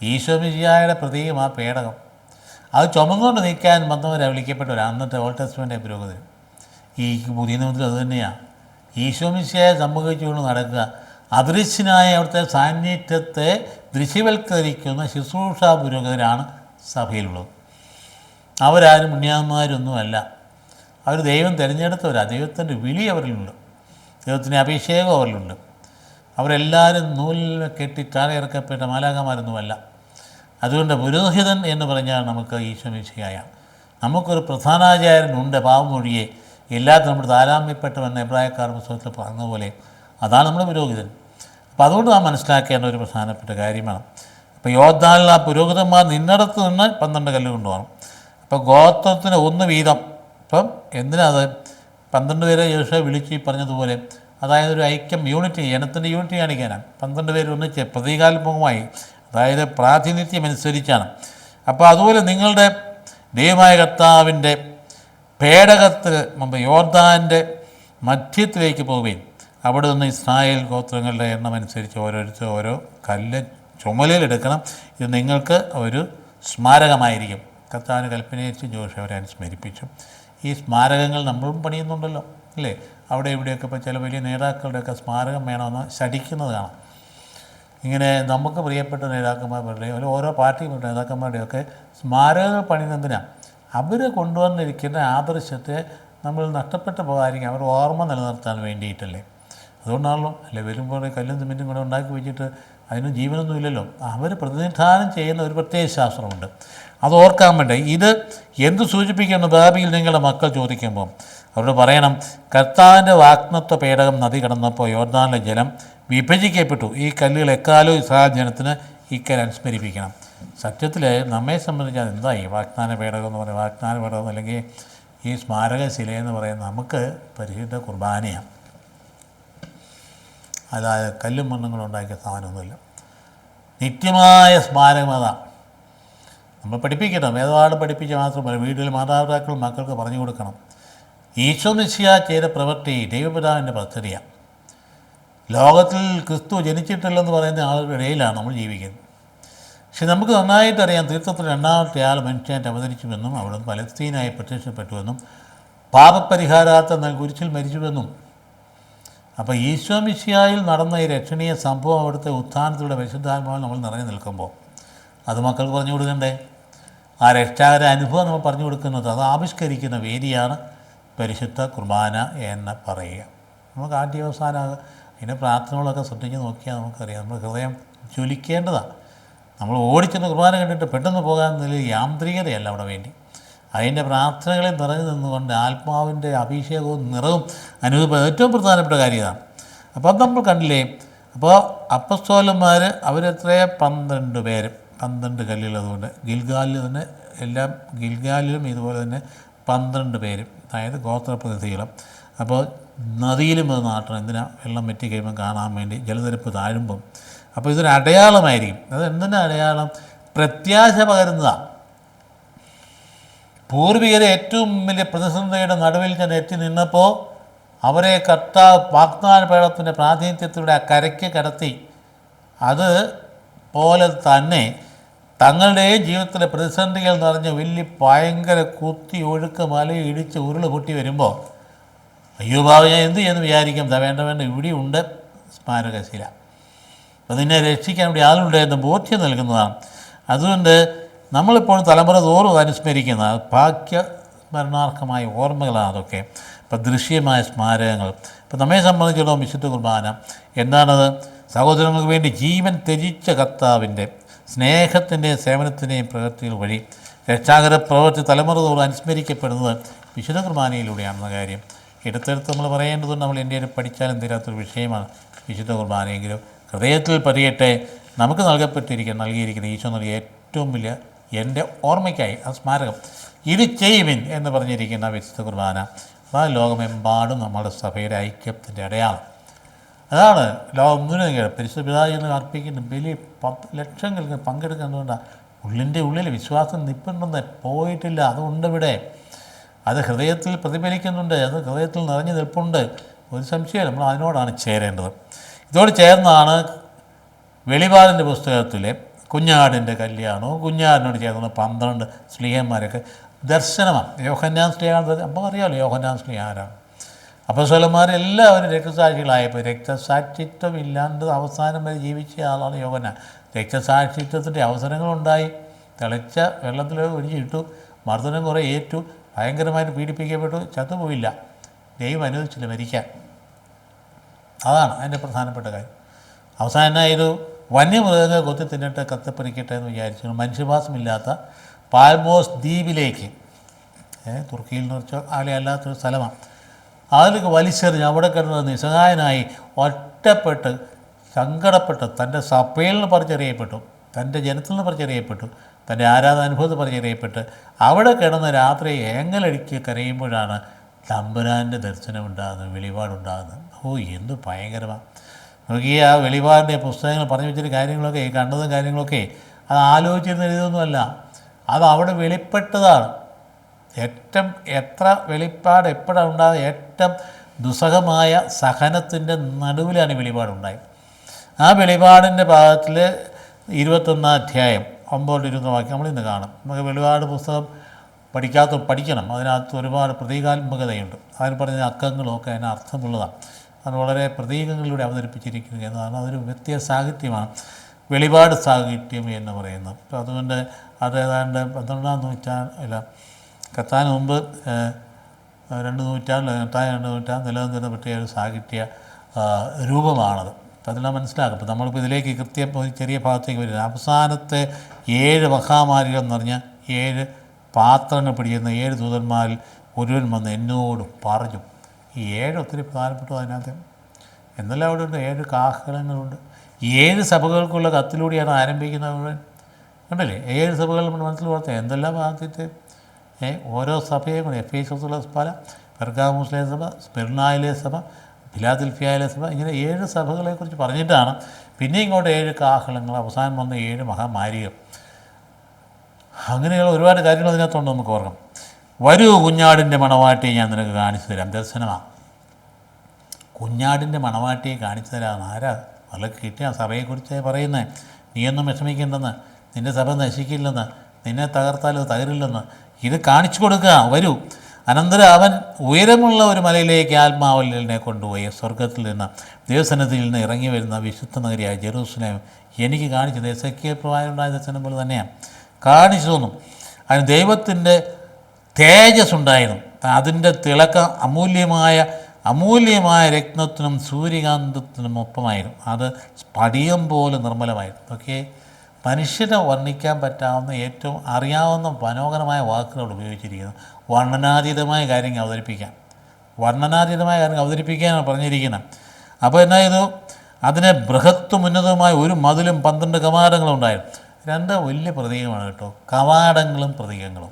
ഈശോ മിശിഹായുടെ പ്രതീകം ആ പേടകം. അത് ചുമന്നുകൊണ്ട് നിൽക്കാൻ വന്നവരെ വിളിക്കപ്പെട്ടവർ അന്നത്തെ ഓൾഡ് ടെസ്റ്റ്മെൻ്റ് പുരോഹിതർ. ഈ പുതിയ നിയമത്തിൽ അതുതന്നെയാണ്. ഈശോ മിശിഹായെ സംഭവിച്ചുകൊണ്ട് നടക്കുക, അദൃശ്യനായ അവിടുത്തെ സാന്നിധ്യത്തെ ദൃശ്യവൽക്കരിക്കുന്ന ശുശ്രൂഷ പുരോഹിതരാണ് സഭയിലുള്ളത്. അവരാരും പുണ്യാന്മാരൊന്നുമല്ല, അവർ ദൈവം തിരഞ്ഞെടുത്തവരാണ്. ദൈവത്തിൻ്റെ വിളി അവരിലുണ്ട്, ദൈവത്തിൻ്റെ അഭിഷേകം അവരിലുണ്ട്. അവരെല്ലാവരും നൂലിൽ കെട്ടി താഴെ ഇറക്കപ്പെട്ട മാലാഖമാരൊന്നുമല്ല. അതുകൊണ്ട് പുരോഹിതൻ എന്ന് പറഞ്ഞാൽ നമുക്ക് ഈശോ മിശിഹായാണ്. നമുക്കൊരു പ്രധാനാചാര്യനുണ്ട്, പാവമൊഴിയെ എല്ലാത്തിനും നമ്മുടെ താരാമ്യപ്പെട്ടവെന്ന് എബ്രായക്കാർ പുസ്തകത്തിൽ പറഞ്ഞതുപോലെ അതാണ് നമ്മുടെ പുരോഹിതൻ. അപ്പോൾ അതുകൊണ്ട് നാം മനസ്സിലാക്കേണ്ട ഒരു പ്രധാനപ്പെട്ട കാര്യമാണ്. അപ്പോൾ യോദ്ധാനിൽ ആ പുരോഹിതന്മാർ നിന്നിടത്ത് നിന്ന് 12 കല്ല് കൊണ്ടുപോകണം. അപ്പോൾ ഗോത്രത്തിന് 1 വീതം. ഇപ്പം എന്തിനാത് 12 പേരെ യോശുവ വിളിച്ച് പറഞ്ഞതുപോലെ, അതായത് ഒരു ഐക്യം, യൂണിറ്റി, ജനത്തിൻ്റെ യൂണിറ്റി കാണിക്കാനാണ്. 12 പേര് ഒന്നിച്ച് പ്രതീകാത്മകമായി, അതായത് പ്രാതിനിധ്യം അനുസരിച്ചാണ്. അപ്പോൾ അതുപോലെ നിങ്ങളുടെ ദൈവമായ കർത്താവിൻ്റെ പേടകത്തിൽ മുമ്പ് യോർദാൻ്റെ മധ്യത്തിലേക്ക് പോവുകയും അവിടെ നിന്ന് ഇസ്രായേൽ ഗോത്രങ്ങളുടെ എണ്ണം അനുസരിച്ച് ഓരോരുത്തർ ഓരോ കല്ല് ചുമലിലെടുക്കണം. ഇത് നിങ്ങൾക്ക് ഒരു സ്മാരകമായിരിക്കും. കർത്താവിന് കൽപ്പനയരിച്ച് ജോഷുവ അവരെ അനുസ്മരിപ്പിച്ചു. ഈ സ്മാരകങ്ങൾ നമ്മളും പണിയുന്നുണ്ടല്ലോ അല്ലേ? അവിടെ ഇവിടെയൊക്കെ ഇപ്പോൾ ചില വലിയ നേതാക്കളുടെയൊക്കെ സ്മാരകം വേണമെന്ന് ശഠിക്കുന്നത് കാണാം. ഇങ്ങനെ നമുക്ക് പ്രിയപ്പെട്ട നേതാക്കന്മാരുടെയും അല്ലെങ്കിൽ ഓരോ പാർട്ടി നേതാക്കന്മാരുടെയൊക്കെ സ്മാരകങ്ങൾ പണിയുന്നതിനാണ്. അവർ കൊണ്ടുവന്നിരിക്കുന്ന ആദർശത്തെ നമ്മൾ നഷ്ടപ്പെട്ടു പോകാതിരിക്കും, അവർ ഓർമ്മ നിലനിർത്താൻ വേണ്ടിയിട്ടല്ലേ. അതുകൊണ്ടാണല്ലോ അല്ലെ, വരുമ്പോൾ കല്ലും സിമെൻറ്റും കൂടെ ഉണ്ടാക്കി വെച്ചിട്ട് അതിന് ജീവനൊന്നുമില്ലല്ലോ. അവർ പ്രതിനിധാനം ചെയ്യുന്ന ഒരു പ്രത്യേക ശാസ്ത്രമുണ്ട്, അത് ഓർക്കാൻ വേണ്ടി. ഇത് എന്ത് സൂചിപ്പിക്കുന്നു? ഭാവിയിൽ നിങ്ങളുടെ മക്കൾ ചോദിക്കുമ്പോൾ അവരോട് പറയണം, കർത്താവിൻ്റെ വാഗ്ദത്ത പേടകം നദി കടന്നപ്പോൾ യോർദാനിലെ ജലം വിഭജിക്കപ്പെട്ടു. ഈ കല്ലുകൾ എക്കാലവും ഇസ്രായേൽ ജനത്തിന് ഇക്കൽ അനുസ്മരിപ്പിക്കണം. സത്യത്തിൽ നമ്മെ സംബന്ധിച്ച് അതെന്താ ഈ വാഗ്ദാന പേടകം എന്ന് പറയുന്നത്? വാഗ്ദാന പേടകം അല്ലെങ്കിൽ ഈ സ്മാരക ശിലയെന്ന് പറയുന്നത് നമുക്ക് പരിശുദ്ധ കുർബാനയാണ്. അതായത് കല്ലും മണ്ണും കൂടെ ഉണ്ടാക്കിയ സാധനമൊന്നുമില്ല. നിത്യമായ സ്മാരകം അതാണ്. നമ്മൾ പഠിപ്പിക്കണം, വേദപാഠം പഠിപ്പിച്ച് മാത്രമല്ല, വീട്ടിൽ മാതാപിതാക്കളും മക്കൾക്ക് പറഞ്ഞു കൊടുക്കണം. ഈശോ മിശിഹാ ചെയ്ത പ്രവൃത്തി ദൈവപിതാവിൻ്റെ പദ്ധതിയാണ്. ലോകത്തിൽ ക്രിസ്തു ജനിച്ചിട്ടില്ലെന്ന് പറയുന്ന ആളുകളുടെ ഇടയിലാണ് നമ്മൾ ജീവിക്കുന്നത്. പക്ഷെ നമുക്ക് നന്നായിട്ടറിയാം, തീർത്ഥത്തിൽ 2ാമത്തെ ആൾ മനുഷ്യനായിട്ട് അവതരിച്ചുവെന്നും അവിടെ പലസ്തീനായി പ്രത്യക്ഷപ്പെട്ടുവെന്നും പാപപരിഹാരാർത്ഥം കുരിശിൽ മരിച്ചുവെന്നും. അപ്പോൾ ഈശോ മിശിഹായിൽ നടന്ന ഈ രക്ഷണീയ സംഭവം അവിടുത്തെ ഉത്ഥാനത്തിലൂടെ പരിശുദ്ധാത്മാവിൽ നമ്മൾ നിറഞ്ഞു നിൽക്കുമ്പോൾ അത് മക്കൾക്ക് പറഞ്ഞു കൊടുക്കണ്ടേ? ആ രക്ഷാകര അനുഭവം നമ്മൾ പറഞ്ഞു കൊടുക്കുന്നത്, അത് ആവിഷ്കരിക്കുന്ന വേദിയാണ് പരിശുദ്ധ കുർബാന എന്ന് പറയുക. നമുക്ക് ആദ്യാവസാനം അതിൻ്റെ പ്രാർത്ഥനകളൊക്കെ ശ്രദ്ധിച്ച് നോക്കിയാൽ നമുക്കറിയാം, നമ്മൾ ഹൃദയം ജ്വലിക്കേണ്ടതാണ്. നമ്മൾ ഓടിച്ചെന്ന് കുർബാന കണ്ടിട്ട് പെട്ടെന്ന് പോകാൻ നിലയിൽ യാന്ത്രികതയല്ല അവിടെ വേണ്ടി. അതിൻ്റെ പ്രാർത്ഥനകളെ നിറഞ്ഞു നിന്നുകൊണ്ട് ആത്മാവിൻ്റെ അഭിഷേകവും നിറവും അനുഭവം ഏറ്റവും പ്രധാനപ്പെട്ട കാര്യമാണ്. അപ്പോൾ അത് നമ്മൾ കണ്ടില്ലേ. അപ്പോൾ അപ്പസ്തോലന്മാർ അവരെത്രയെ 12 പേര്, 12 കല്ലുകൾ. അതുകൊണ്ട് ഗിൽഗാലിൽ തന്നെ എല്ലാം ഗിൽഗാലിലും ഇതുപോലെ തന്നെ 12 പേര്, അതായത് ഗോത്രപ്രതിനിധികളും. അപ്പോൾ നദിയിലും അത് നാട്ടണം. എന്തിനാ? വെള്ളം വറ്റി കഴിയുമ്പോൾ കാണാൻ വേണ്ടി, ജലനിരപ്പ് താഴുമ്പം. അപ്പോൾ ഇതൊരു അടയാളമായിരിക്കും. അത് എന്തിനാ അടയാളം? പ്രത്യാശ പകരുന്നതാണ്. പൂർവികരെ ഏറ്റവും വലിയ പ്രതിസന്ധിയുടെ നടുവിൽ ഞാൻ എത്തി നിന്നപ്പോൾ അവരെ കർത്താവ് വാഗ്ദാന പേടത്തിൻ്റെ പ്രാതിനിധ്യത്തിലൂടെ ആ കരയ്ക്ക് കടത്തി. അത് പോലെ തന്നെ തങ്ങളുടെയും ജീവിതത്തിലെ പ്രതിസന്ധികൾ നിറഞ്ഞ വലിയ ഭയങ്കര കുത്തി ഒഴുക്ക് മലയും ഇടിച്ച് ഉരുള് പൊട്ടി വരുമ്പോൾ അയ്യോ ബാബു ഞാൻ എന്ത് ചെയ്യുന്നു വിചാരിക്കും. വേണ്ട ഇവിടെയുണ്ട് സ്മാരകശില. അപ്പോൾ നിന്നെ രക്ഷിക്കാൻ വേണ്ടി ആളുണ്ട് എന്ന് ബോധ്യം നൽകുന്നതാണ്. അതുകൊണ്ട് നമ്മളിപ്പോൾ തലമുറ തോറും അനുസ്മരിക്കുന്ന ഭാഗ്യസ്മരണാർഹമായ ഓർമ്മകളാണ് അതൊക്കെ. ഇപ്പം ദൃശ്യമായ സ്മാരകങ്ങൾ. ഇപ്പം നമ്മെ സംബന്ധിച്ചിടത്തോളം വിശുദ്ധ കുർബാന എന്താണത്? സഹോദരങ്ങൾക്ക് വേണ്ടി ജീവൻ ത്യജിച്ച കർത്താവിൻ്റെ സ്നേഹത്തിൻ്റെയും സേവനത്തിൻ്റെയും പ്രവൃത്തികൾ വഴി രക്ഷാകര പ്രവൃത്തി തലമുറ തോറും അനുസ്മരിക്കപ്പെടുന്നത് വിശുദ്ധ കുർബാനയിലൂടെയാണെന്ന കാര്യം എടുത്തെടുത്ത് നമ്മൾ പറയേണ്ടതുണ്ട്. നമ്മൾ ഇന്ത്യയിൽ പഠിച്ചാലും തീരാത്തൊരു വിഷയമാണ് വിശുദ്ധ കുർബാനയെങ്കിലും ഹൃദയത്തിൽ പതിയട്ടെ. നമുക്ക് നൽകിയിരിക്കുന്ന ഈശോ നൽകിയ ഏറ്റവും വലിയ എൻ്റെ ഓർമ്മയ്ക്കായി ആ സ്മാരകം ഇത് ചെയ്യുവിൻ എന്ന് പറഞ്ഞിരിക്കുന്ന വിശുദ്ധ കുർബാന ആ ലോകമെമ്പാടും നമ്മുടെ സഭയുടെ ഐക്യത്തിൻ്റെ അടയാളം. അതാണ് ലോകം മുഴുവൻ പരിശുദ്ധ പിതാവിന് അർപ്പിക്കുന്ന ബലി 10 ലക്ഷങ്ങൾക്ക് പങ്കെടുക്കുന്നതുകൊണ്ടാണ് ഉള്ളിൻ്റെ ഉള്ളിൽ വിശ്വാസം നിൽപ്പുണ്ടെന്ന് പോയിട്ടില്ല. അതുകൊണ്ട് ഇവിടെ അത് ഹൃദയത്തിൽ പ്രതിഫലിക്കുന്നുണ്ട്, അത് ഹൃദയത്തിൽ നിറഞ്ഞു നിൽപ്പുണ്ട്. ഒരു സംശയമില്ല, നമ്മൾ അതിനോടാണ് ചേരേണ്ടത്. ഇതോട് ചേർന്നാണ് വെളിപാടിൻ്റെ പുസ്തകത്തിലെ കുഞ്ഞാടിൻ്റെ കല്യാണവും കുഞ്ഞാടിനോട് ചേർന്ന് 12 സ്ലീഹന്മാരൊക്കെ ദർശനമാണ്. യോഹന്നാൻ സ്ലീഹ അപ്പോൾ അറിയാമല്ലോ യോഹന്നാൻ സ്ലീഹ ആരാണ്. അപ്പോസ്തലന്മാരെല്ലാവരും രക്തസാക്ഷികളായപ്പോൾ രക്തസാക്ഷിത്വം ഇല്ലാണ്ട് അവസാനം വരെ ജീവിച്ച ആളാണ് യോഹന്നാൻ. രക്തസാക്ഷിത്വത്തിൻ്റെ അവസരങ്ങളുണ്ടായി. തിളച്ച വെള്ളത്തിൽ ഒഴിച്ചിട്ടു, മർദ്ദനം കുറേ ഏറ്റു, ഭയങ്കരമായിട്ട് പീഡിപ്പിക്കപ്പെട്ടു, ചത്തുപോയില്ല. ദൈവം അനുവദിച്ചില്ല മരിക്കാൻ. അതാണ് അതിൻ്റെ പ്രധാനപ്പെട്ട കാര്യം. അവസാനം ഒരു വന്യമൃഗങ്ങൾ കൊത്തി തിന്നിട്ട് കത്തിപ്പറിക്കട്ടെ എന്ന് വിചാരിച്ചു മനുഷ്യവാസമില്ലാത്ത പാൽമോസ് ദ്വീപിലേക്ക്, തുർക്കിയിൽ നിന്ന് കുറച്ച് അല്ലാത്തൊരു സ്ഥലമാണ്, അതിലേക്ക് വലിച്ചെറിഞ്ഞ് അവിടെ കിടന്നത് നിസ്സഹായനായി ഒറ്റപ്പെട്ട് സങ്കടപ്പെട്ട് തൻ്റെ സഭയിൽ നിന്ന് പറിച്ചെറിയപ്പെട്ടു, തൻ്റെ ജനത്തിൽ നിന്ന് പറിച്ചെറിയപ്പെട്ടു, തൻ്റെ ആരാധനാനുഭവത്തിൽ പറിച്ചെറിയപ്പെട്ട് അവിടെ കിടന്ന് രാത്രി ഏങ്ങലടിക്ക് കരയുമ്പോഴാണ് തമ്പുരാൻ്റെ ദർശനമുണ്ടാകുന്നത്, വെളിപാടുണ്ടാകുന്നത്. എന്ത് ഭയങ്കരമാണ്. നമുക്ക് ആ വെളിപാടിൻ്റെ പുസ്തകങ്ങൾ പറഞ്ഞു വെച്ചിട്ട് കാര്യങ്ങളൊക്കെ കണ്ടതും കാര്യങ്ങളൊക്കെ അത് ആലോചിച്ചിരുന്ന എഴുതൊന്നുമല്ല, അത് അവിടെ വെളിപ്പെട്ടതാണ്. എത്ര വെളിപ്പാട് എപ്പോഴാണ് ഉണ്ടാകുന്നത്? ഏറ്റവും ദുസ്സഹമായ സഹനത്തിൻ്റെ നടുവിലാണ് വെളിപാടുണ്ടായത്. ആ വെളിപാടിൻ്റെ ഭാഗത്തിൽ 21 അധ്യായം 9-20 വാക്യം നമ്മളിന്ന് കാണും. നമുക്ക് വെളിപാട് പുസ്തകം പഠിക്കണം. അതിനകത്ത് ഒരുപാട് പ്രതീകാത്മകതയുണ്ട്. അതിൽ പറഞ്ഞ അക്കങ്ങളൊക്കെ അതിന് അർത്ഥമുള്ളതാണ്. അത് വളരെ പ്രതീകങ്ങളിലൂടെ അവതരിപ്പിച്ചിരിക്കുന്നു എന്നതാണ്. അതൊരു വ്യത്യസ്ത സാഹിത്യമാണ് വെളിപാട് സാഹിത്യം എന്ന് പറയുന്നത്. അപ്പോൾ അതുകൊണ്ട് അത് ഏതാണ്ട് 12-ാം നൂറ്റാണ്ടിൽ കത്താന് മുമ്പ് 2 നൂറ്റാണ്ട് നിലനിന്നിരുന്ന പ്രത്യേക ഒരു സാഹിത്യ രൂപമാണത്. അപ്പോൾ അതെല്ലാം മനസ്സിലാക്കും. അപ്പോൾ നമ്മളിപ്പോൾ ഇതിലേക്ക് കൃത്യം ഒരു ചെറിയ ഭാഗത്തേക്ക് വരുന്നത് അവസാനത്തെ 7 മഹാമാരികൾ എന്ന് പറഞ്ഞാൽ 7 പാത്രങ്ങൾ പിടിക്കുന്ന 7 ദൂതന്മാരിൽ ഒരുവൻ വന്ന് എന്നോട് പറഞ്ഞു. ഈ 7 ഒത്തിരി പ്രധാനപ്പെട്ടത് അതിനകത്ത് എന്നെല്ലാം അവിടെ ഉണ്ട്. 7 കാഹളങ്ങളുണ്ട്. 7 സഭകൾക്കുള്ള കത്തിലൂടെയാണ് ആരംഭിക്കുന്നത് മുഴുവൻ. കണ്ടില്ലേ 7 സഭകൾ നമ്മൾ മനസ്സിൽ വളർത്തുക എന്തെല്ലാം ആദ്യത്തെ ഓരോ സഭയും കൂടെ എഫേസസുള്ള സഭ, പെർഗാമൂസിലെ സഭ, സ്മിർനായിലെ സഭ, ഫിലാദൽഫിയയിലെ സഭ, ഇങ്ങനെ 7 സഭകളെക്കുറിച്ച് പറഞ്ഞിട്ടാണ് പിന്നെ ഇങ്ങോട്ട് 7 കാഹളങ്ങൾ, അവസാനം വന്ന 7 മഹാമാരികൾ. അങ്ങനെയുള്ള ഒരുപാട് കാര്യങ്ങൾ അതിനകത്തുണ്ട്. നമുക്ക് ഓർക്കാം. വരൂ കുഞ്ഞാടിൻ്റെ മണവാട്ടിയെ ഞാൻ നിനക്ക് കാണിച്ചു തരാം. ദർശനമാണ്. കുഞ്ഞാടിൻ്റെ മണവാട്ടിയെ കാണിച്ചു തരാം. ആരാ വളരെ കിട്ടിയ സഭയെക്കുറിച്ച് പറയുന്നത്. നീയൊന്നും വിഷമിക്കേണ്ടെന്ന്, നിൻ്റെ സഭ നശിക്കില്ലെന്ന്, നിന്നെ തകർത്താലും തകരില്ലെന്ന് ഇത് കാണിച്ചു കൊടുക്കുക. വരൂ. അനന്തരം അവൻ ഉയരമുള്ള ഒരു മലയിലേക്ക് ആത്മാവലിനെ കൊണ്ടുപോയി സ്വർഗത്തിൽ നിന്ന് ദൈവസന്നിധിയിൽ നിന്ന് ഇറങ്ങി വരുന്ന വിശുദ്ധ നഗരിയായ ജെറൂസലേം എനിക്ക് കാണിച്ചത് എസെക്കിയേൽ പ്രവാചകനുണ്ടായ ദർശനം പോലെ തന്നെയാണ് കാണിച്ചു തന്നു. അതിന് ദൈവത്തിൻ്റെ തേജസ് ഉണ്ടായിരുന്നു. അതിൻ്റെ തിളക്കം അമൂല്യമായ രത്നത്തിനും സൂര്യകാന്തത്തിനും ഒപ്പമായിരുന്നു. അത് സ്ഫടികം പോലെ നിർമ്മലമായിരുന്നു. ഓക്കെ, മനുഷ്യനെ വർണ്ണിക്കാൻ പറ്റാവുന്ന ഏറ്റവും അറിയാവുന്ന മനോഹരമായ വാക്കുകൾ ഉപയോഗിച്ചിരിക്കുന്നു. വർണ്ണനാതീതമായ കാര്യങ്ങൾ അവതരിപ്പിക്കാനാണ് പറഞ്ഞിരിക്കുന്നത്. അപ്പോൾ എന്നാ ഇത് അതിന് ബൃഹത്തും ഉന്നതമായ ഒരു മതിലും 12 കവാടങ്ങളും ഉണ്ടായിരുന്നു. 2 വലിയ പ്രതീകമാണ് കേട്ടോ, കവാടങ്ങളും പ്രതീകങ്ങളും.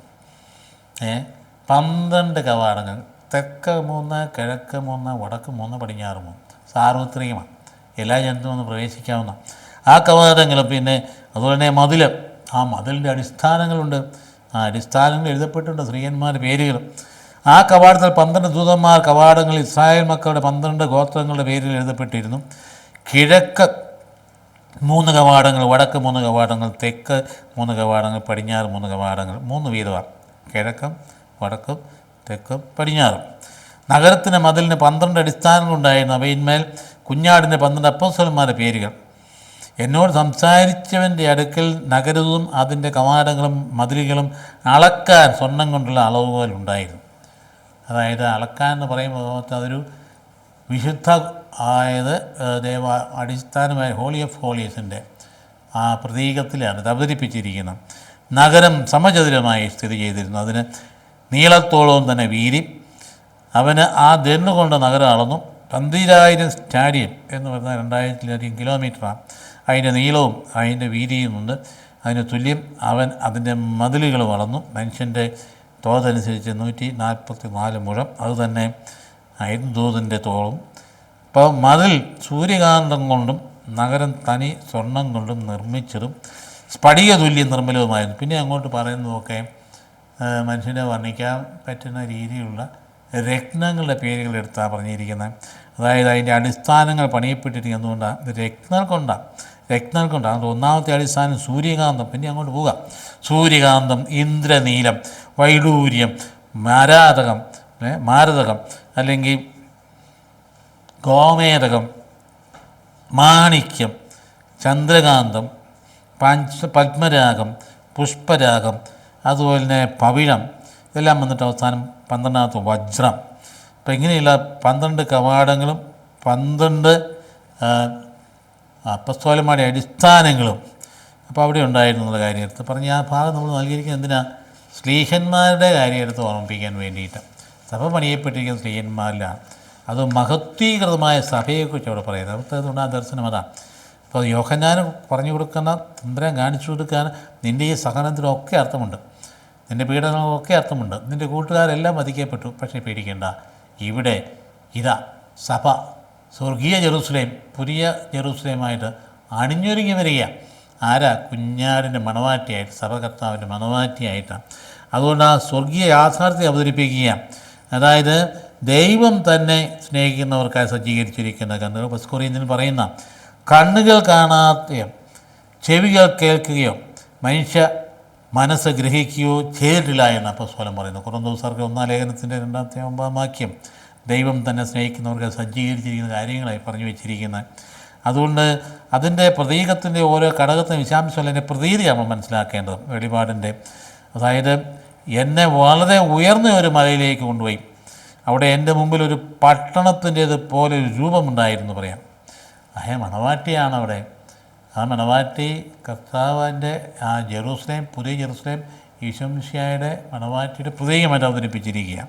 12 കവാടങ്ങൾ, തെക്ക് 3, കിഴക്ക് 3, വടക്ക് 3, പടിഞ്ഞാറ് 3, സാർവത്രികമാണ്. എല്ലാ ജനത്തും ഒന്ന് പ്രവേശിക്കാവുന്ന. ആ കവാടങ്ങളും പിന്നെ അതുപോലെ തന്നെ മതിൽ, ആ മതിലിൻ്റെ അടിസ്ഥാനങ്ങളുണ്ട്, ആ അടിസ്ഥാനങ്ങൾ എഴുതപ്പെട്ടിട്ടുണ്ട് സ്ത്രീയന്മാരുടെ പേരുകൾ. ആ കവാടത്തിൽ 12 ദൂതന്മാർ കവാടങ്ങൾ ഇസ്രായേൽ മക്കളുടെ 12 ഗോത്രങ്ങളുടെ പേരിൽ എഴുതപ്പെട്ടിരുന്നു. കിഴക്ക് 3 കവാടങ്ങൾ, വടക്ക് 3 കവാടങ്ങൾ, തെക്ക് 3 കവാടങ്ങൾ, പടിഞ്ഞാറ് 3 കവാടങ്ങൾ, 3 വീതമാണ്. കിഴക്കും വടക്കും തെക്കും പടിഞ്ഞാറും. നഗരത്തിന് മതിലിന് 12 അടിസ്ഥാനങ്ങളുണ്ടായിരുന്നു. അവയിന്മേൽ കുഞ്ഞാടിൻ്റെ 12 അപ്പോസ്തലന്മാരുടെ പേരുകൾ. എന്നോട് സംസാരിച്ചവൻ്റെ അടുക്കൽ നഗരവും അതിൻ്റെ കവാടങ്ങളും മതിലുകളും അളക്കാൻ സ്വർണം കൊണ്ടുള്ള അളവുകൾ ഉണ്ടായിരുന്നു. അതായത് അളക്കാൻ എന്ന് പറയുമ്പോൾ അതൊരു വിശുദ്ധ ആയത് അടിസ്ഥാനമായ ഹോളി ഓഫ് ഹോളീസിൻ്റെ ആ പ്രതീകത്തിലാണ് ഇത് അവതരിപ്പിച്ചിരിക്കുന്നത്. നഗരം സമചതുരമായി സ്ഥിതി ചെയ്തിരുന്നു. അതിന് നീളത്തോളവും തന്നെ വീതി. അവന് ആ ദണ്ഡുകൊണ്ട് നഗരം അളന്നു. 12,000 സ്റ്റാഡിയം എന്ന് പറഞ്ഞാൽ 2000-ലധികം കിലോമീറ്ററാണ്. അതിൻ്റെ നീളവും അതിൻ്റെ വീതിയുമുണ്ട്. അതിന് തുല്യം അവൻ അതിൻ്റെ മതിലുകൾ വളർന്നു. മനുഷ്യൻ്റെ തോതനുസരിച്ച് 144 മുഴം. അതുതന്നെ ദൂതൻ്റെ തോളും. അപ്പോൾ മതിൽ സൂര്യകാന്തം കൊണ്ടും നഗരം തനി സ്വർണം കൊണ്ടും നിർമ്മിച്ചതും സ്ഫടിക തുല്യം നിർമ്മലവുമായിരുന്നു. പിന്നെ അങ്ങോട്ട് പറയുന്നതൊക്കെ മനുഷ്യനെ വർണ്ണിക്കാൻ പറ്റുന്ന രീതിയിലുള്ള രത്നങ്ങളുടെ പേരുകൾ എടുത്താണ് പറഞ്ഞിരിക്കുന്നത്. അതായത് അതിൻ്റെ അടിസ്ഥാനങ്ങൾ പണിയപ്പെട്ടിരിക്കുന്നതുകൊണ്ടാണ് രത്നം കൊണ്ടാണ്. അത് ഒന്നാമത്തെ അടിസ്ഥാനം സൂര്യകാന്തം. പിന്നെ അങ്ങോട്ട് പോവുക. സൂര്യകാന്തം, ഇന്ദ്രനീലം, വൈഡൂര്യം, മാരതകം അല്ലെങ്കിൽ ഗോമേതകം, മാണിക്യം, ചന്ദ്രകാന്തം, പത്മരാഗം, പുഷ്പരാഗം, അതുപോലെ തന്നെ പവിഴം, ഇതെല്ലാം വന്നിട്ട് അവസാനം 12ാമത്തെ വജ്രം. അപ്പം ഇങ്ങനെയുള്ള 12 കവാടങ്ങളും 12 അപ്പസ്തോലന്മാരുടെ അടിസ്ഥാനങ്ങളും അപ്പോൾ അവിടെ ഉണ്ടായിരുന്നു എന്നുള്ള കാര്യം എടുത്ത് പറഞ്ഞ് ആ ഭാഗം നമ്മൾ നൽകിയിരിക്കുന്നത് എന്തിനാണ്? സ്ലീഹന്മാരുടെ കാര്യം എടുത്ത് ഓർമ്മിപ്പിക്കാൻ വേണ്ടിയിട്ട്. സഭ പണിയപ്പെട്ടിരിക്കുന്ന സ്ലീഹന്മാരിലാണ്. അത് മഹത്വീകൃതമായ സഭയെക്കുറിച്ച് അവിടെ പറയുന്നത്. അവിടുത്തെ ആ ദർശനം അതാണ്. അപ്പോൾ യോഹന്നാൻ പറഞ്ഞു കൊടുക്കുന്ന തമ്പുരാൻ കാണിച്ചു കൊടുക്കാൻ നിൻ്റെ ഈ സഹനത്തിനൊക്കെ അർത്ഥമുണ്ട്, നിൻ്റെ പീഡനങ്ങളൊക്കെ അർത്ഥമുണ്ട്, നിൻ്റെ കൂട്ടുകാരെല്ലാം വധിക്കപ്പെട്ടു. പക്ഷേ പേടിക്കേണ്ട, ഇവിടെ ഇതാ സഭ സ്വർഗീയ ജെറുസലേം പുതിയ ജെറുസലേമായിട്ട് അണിഞ്ഞൊരുങ്ങി വരിക. ആരാ? കുഞ്ഞാടിൻ്റെ മണവാട്ടിയായിട്ട്, സഭകർത്താവിൻ്റെ മണവാട്ടിയായിട്ടാണ്. അതുകൊണ്ട് ആ സ്വർഗീയ യാഥാർത്ഥ്യം അവതരിപ്പിക്കുക. അതായത് ദൈവം തന്നെ സ്നേഹിക്കുന്നവർക്കായി സജ്ജീകരിച്ചിരിക്കുന്ന കണ്ണുകൾ. പസ്കോറിയത്തിൽ പറയുന്ന കണ്ണുകൾ കാണാതെയോ ചെവികൾ കേൾക്കുകയോ മനുഷ്യ മനസ്സ് ഗ്രഹിക്കുകയോ ചെയ്തിട്ടില്ല എന്ന് അപ്പോസ്തലൻ പറയുന്നു. കൊരിന്ത്യർക്ക് 1 ലേഖനത്തിൻ്റെ 2-9 വാക്യം ദൈവം തന്നെ സ്നേഹിക്കുന്നവർക്ക് സജ്ജീകരിച്ചിരിക്കുന്ന കാര്യങ്ങളായി പറഞ്ഞു വെച്ചിരിക്കുന്നത്. അതുകൊണ്ട് അതിൻ്റെ പ്രതീകത്തിൻ്റെ ഓരോ ഘടകത്തിന് വിശാംശമല്ല, അതിൻ്റെ പ്രതീതിയാണ് നമ്മൾ മനസ്സിലാക്കേണ്ടത്. വെളിപാടിൻ്റെ അതായത് എന്നെ വളരെ ഉയർന്ന ഒരു മലയിലേക്ക് കൊണ്ടുപോയി. അവിടെ എൻ്റെ മുമ്പിൽ ഒരു പട്ടണത്തിൻ്റേത് പോലെ ഒരു രൂപമുണ്ടായിരുന്നു പറയാം. മണവാട്ടിയാണ് അവിടെ. ആ മണവാട്ടി കർത്താവിൻ്റെ ആ ജെറുസലേം, പുതിയ ജെറുസലേം ഈശോ മിശിഹായുടെ മണവാട്ടിയുടെ പ്രതീകമായിട്ട് അവതരിപ്പിച്ചിരിക്കുക.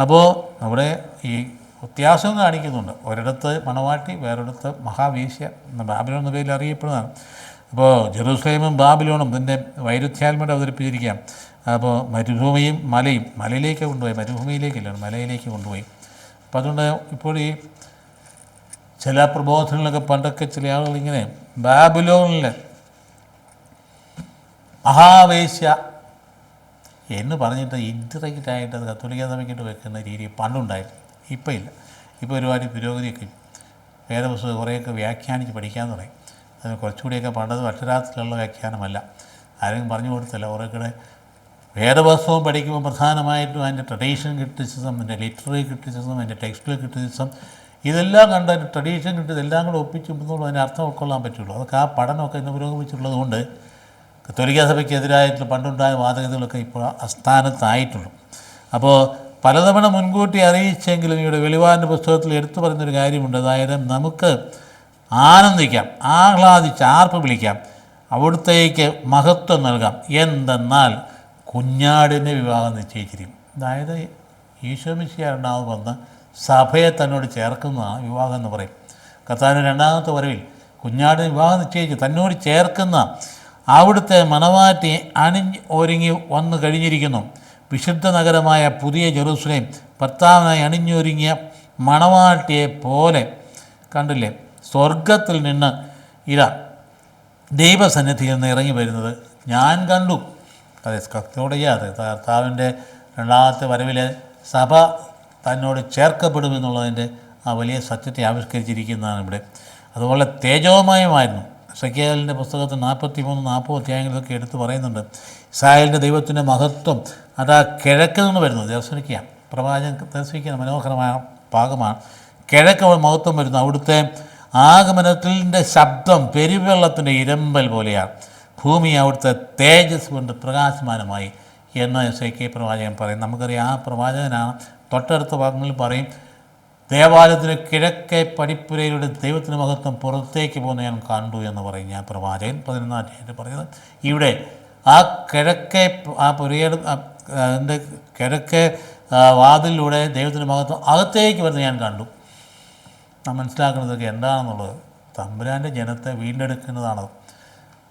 അപ്പോൾ അവിടെ ഈ വ്യത്യാസം കാണിക്കുന്നുണ്ട്. ഒരിടത്ത് മണവാട്ടി, വേറൊരിടത്ത് മഹാവേശ്യ, ബാബിലോൺ എന്ന പേരിൽ അറിയപ്പെടുന്നതാണ്. അപ്പോൾ ജെറുസലേമും ബാബിലോണും ഇതിൻ്റെ വൈരുദ്ധ്യാത്മയുടെ അവതരിപ്പിച്ചിരിക്കുക. അപ്പോൾ മരുഭൂമിയും മലയിലേക്ക് കൊണ്ടുപോയി, മരുഭൂമിയിലേക്കല്ല മലയിലേക്ക് കൊണ്ടുപോയി. അപ്പോൾ അതുകൊണ്ട് ഇപ്പോൾ ഈ ചില പ്രബോധനങ്ങളൊക്കെ പണ്ടൊക്കെ ചില ആളുകൾ ഇങ്ങനെ ബാബിലോണിൽ മഹാവേശ്യ എന്ന് പറഞ്ഞിട്ട് ഇൻറ്ററക്റ്റായിട്ട് അത് കത്തോലിക്ക സഭയ്ക്കിട്ട് വെക്കുന്ന രീതി പണ്ടുണ്ടായിരുന്നു. ഇപ്പോൾ ഇല്ല. ഇപ്പോൾ ഒരുപാട് പുരോഗതിയൊക്കെ വേദപുസ്തകം കുറേയൊക്കെ വ്യാഖ്യാനിച്ച് പഠിക്കാൻ തുടങ്ങി. അതിന് കുറച്ചുകൂടിയൊക്കെ പണ്ടത് അക്ഷരാർത്ഥത്തിലുള്ള വ്യാഖ്യാനമല്ല, ആരും പറഞ്ഞു കൊടുത്തില്ല. കുറേക്കൂടെ വേദപുസ്തകം പഠിക്കുമ്പോൾ പ്രധാനമായിട്ടും അതിൻ്റെ ട്രഡീഷൻ ക്രിറ്റിസിസം, അതിൻ്റെ ലിറ്റററി ക്രിറ്റിസിസം, അതിൻ്റെ ടെക്സ്റ്റുവൽ ക്രിറ്റിസിസം, ഇതെല്ലാം കണ്ട് അതിൻ്റെ ട്രഡീഷൻ കിട്ടി ഇതെല്ലാം കൂടെ ഒപ്പിച്ചുമ്പോൾ അതിൻ്റെ അർത്ഥം ഉൾക്കൊള്ളാൻ പറ്റുള്ളൂ. അതൊക്കെ ആ പഠനമൊക്കെ ഇന്ന് പുരോഗമിച്ചിട്ടുള്ളത് കൊണ്ട് കത്തോലിക്ക സഭയ്ക്കെതിരായിട്ടുള്ള പണ്ടുണ്ടായ വാദഗതികളൊക്കെ ഇപ്പോൾ അസ്ഥാനത്തായിട്ടുള്ളൂ. അപ്പോൾ പലതവണ മുൻകൂട്ടി അറിയിച്ചെങ്കിലും ഇവിടെ വെളിപാടിൻ്റെ പുസ്തകത്തിൽ എടുത്തു പറയുന്നൊരു കാര്യമുണ്ട്. അതായത് നമുക്ക് ആനന്ദിക്കാം, ആഹ്ലാദിച്ച് ആർപ്പ് വിളിക്കാം, അവിടുത്തേക്ക് മഹത്വം നൽകാം. എന്തെന്നാൽ കുഞ്ഞാടിൻ്റെ വിവാഹം നിശ്ചയിച്ചിരിക്കും. അതായത് ഈശോ മിശിഹാ രണ്ടാമത് വന്ന് സഭയെ തന്നോട് ചേർക്കുന്നതാണ് വിവാഹം എന്ന് പറയും. കർത്താവിൻ്റെ 2ാമത്തെ വരവിൽ കുഞ്ഞാടിന് വിവാഹം നിശ്ചയിച്ച് തന്നോട് ചേർക്കുന്ന അവിടുത്തെ മണവാട്ടി ഒരുങ്ങി വന്നു കഴിഞ്ഞിരിക്കുന്നു. വിശുദ്ധ നഗരമായ പുതിയ ജെറുസലേം ഭർത്താവിനായി അണിഞ്ഞൊരുങ്ങിയ മണവാട്ടിയെ പോലെ കണ്ടില്ലേ, സ്വർഗത്തിൽ നിന്ന് ഇതാ ദൈവസന്നിധിയിൽ നിന്ന് ഇറങ്ങി വരുന്നത് ഞാൻ കണ്ടു. അതെ, കത്തോടെയാതെ കർത്താവിൻ്റെ രണ്ടാമത്തെ വരവിൽ സഭ തന്നോട് ചേർക്കപ്പെടുമെന്നുള്ളതിൻ്റെ ആ വലിയ സത്യത്തെ ആവിഷ്കരിച്ചിരിക്കുന്നതാണ് ഇവിടെ. അതുപോലെ തേജോമയമായിരുന്നു. എസെക്കിയേലിൻ്റെ പുസ്തകത്തിൽ 43-40 അധ്യായങ്ങളിലൊക്കെ എടുത്ത് പറയുന്നുണ്ട്. ഇസ്രായേലിൻ്റെ ദൈവത്തിൻ്റെ മഹത്വം അത് ആ കിഴക്കിൽ നിന്ന് വരുന്നു. ദർശനിക്കുക, പ്രവാചകൻ ദർശിക്കുന്ന മനോഹരമായ ഭാഗമാണ്. കിഴക്ക് മഹത്വം വരുന്നു. അവിടുത്തെ ആഗമനത്തിൻ്റെ ശബ്ദം പെരുവെള്ളത്തിൻ്റെ ഇരമ്പൽ പോലെയാണ്. ഭൂമി അവിടുത്തെ തേജസ് കൊണ്ട് പ്രകാശമാനമായി എന്ന് എസെക്കിയേൽ പ്രവാചകൻ പറയും. നമുക്കറിയാം, ആ പ്രവാചകനാണ്. തൊട്ടടുത്ത ഭാഗങ്ങളിൽ പറയും, ദേവാലയത്തിന് കിഴക്കേ പടിപ്പുരയിലൂടെ ദൈവത്തിൻ്റെ മഹത്വം പുറത്തേക്ക് പോകുന്ന ഞാൻ കണ്ടു എന്ന് പറയും ഞാൻ പ്രവാചകൻ 11-ാം അധ്യായത്തിൽ പറയുന്നത്. ഇവിടെ ആ കിഴക്കേ ആ പുരയുടെ അതിൻ്റെ കിഴക്കേ വാതിലിലൂടെ ദൈവത്തിൻ്റെ മഹത്വം അകത്തേക്ക് വരുന്നത് ഞാൻ കണ്ടു. നാം മനസ്സിലാക്കുന്നതൊക്കെ എന്താണെന്നുള്ളത് തമ്പുരാൻ്റെ ജനത്തെ വീണ്ടെടുക്കുന്നതാണത്.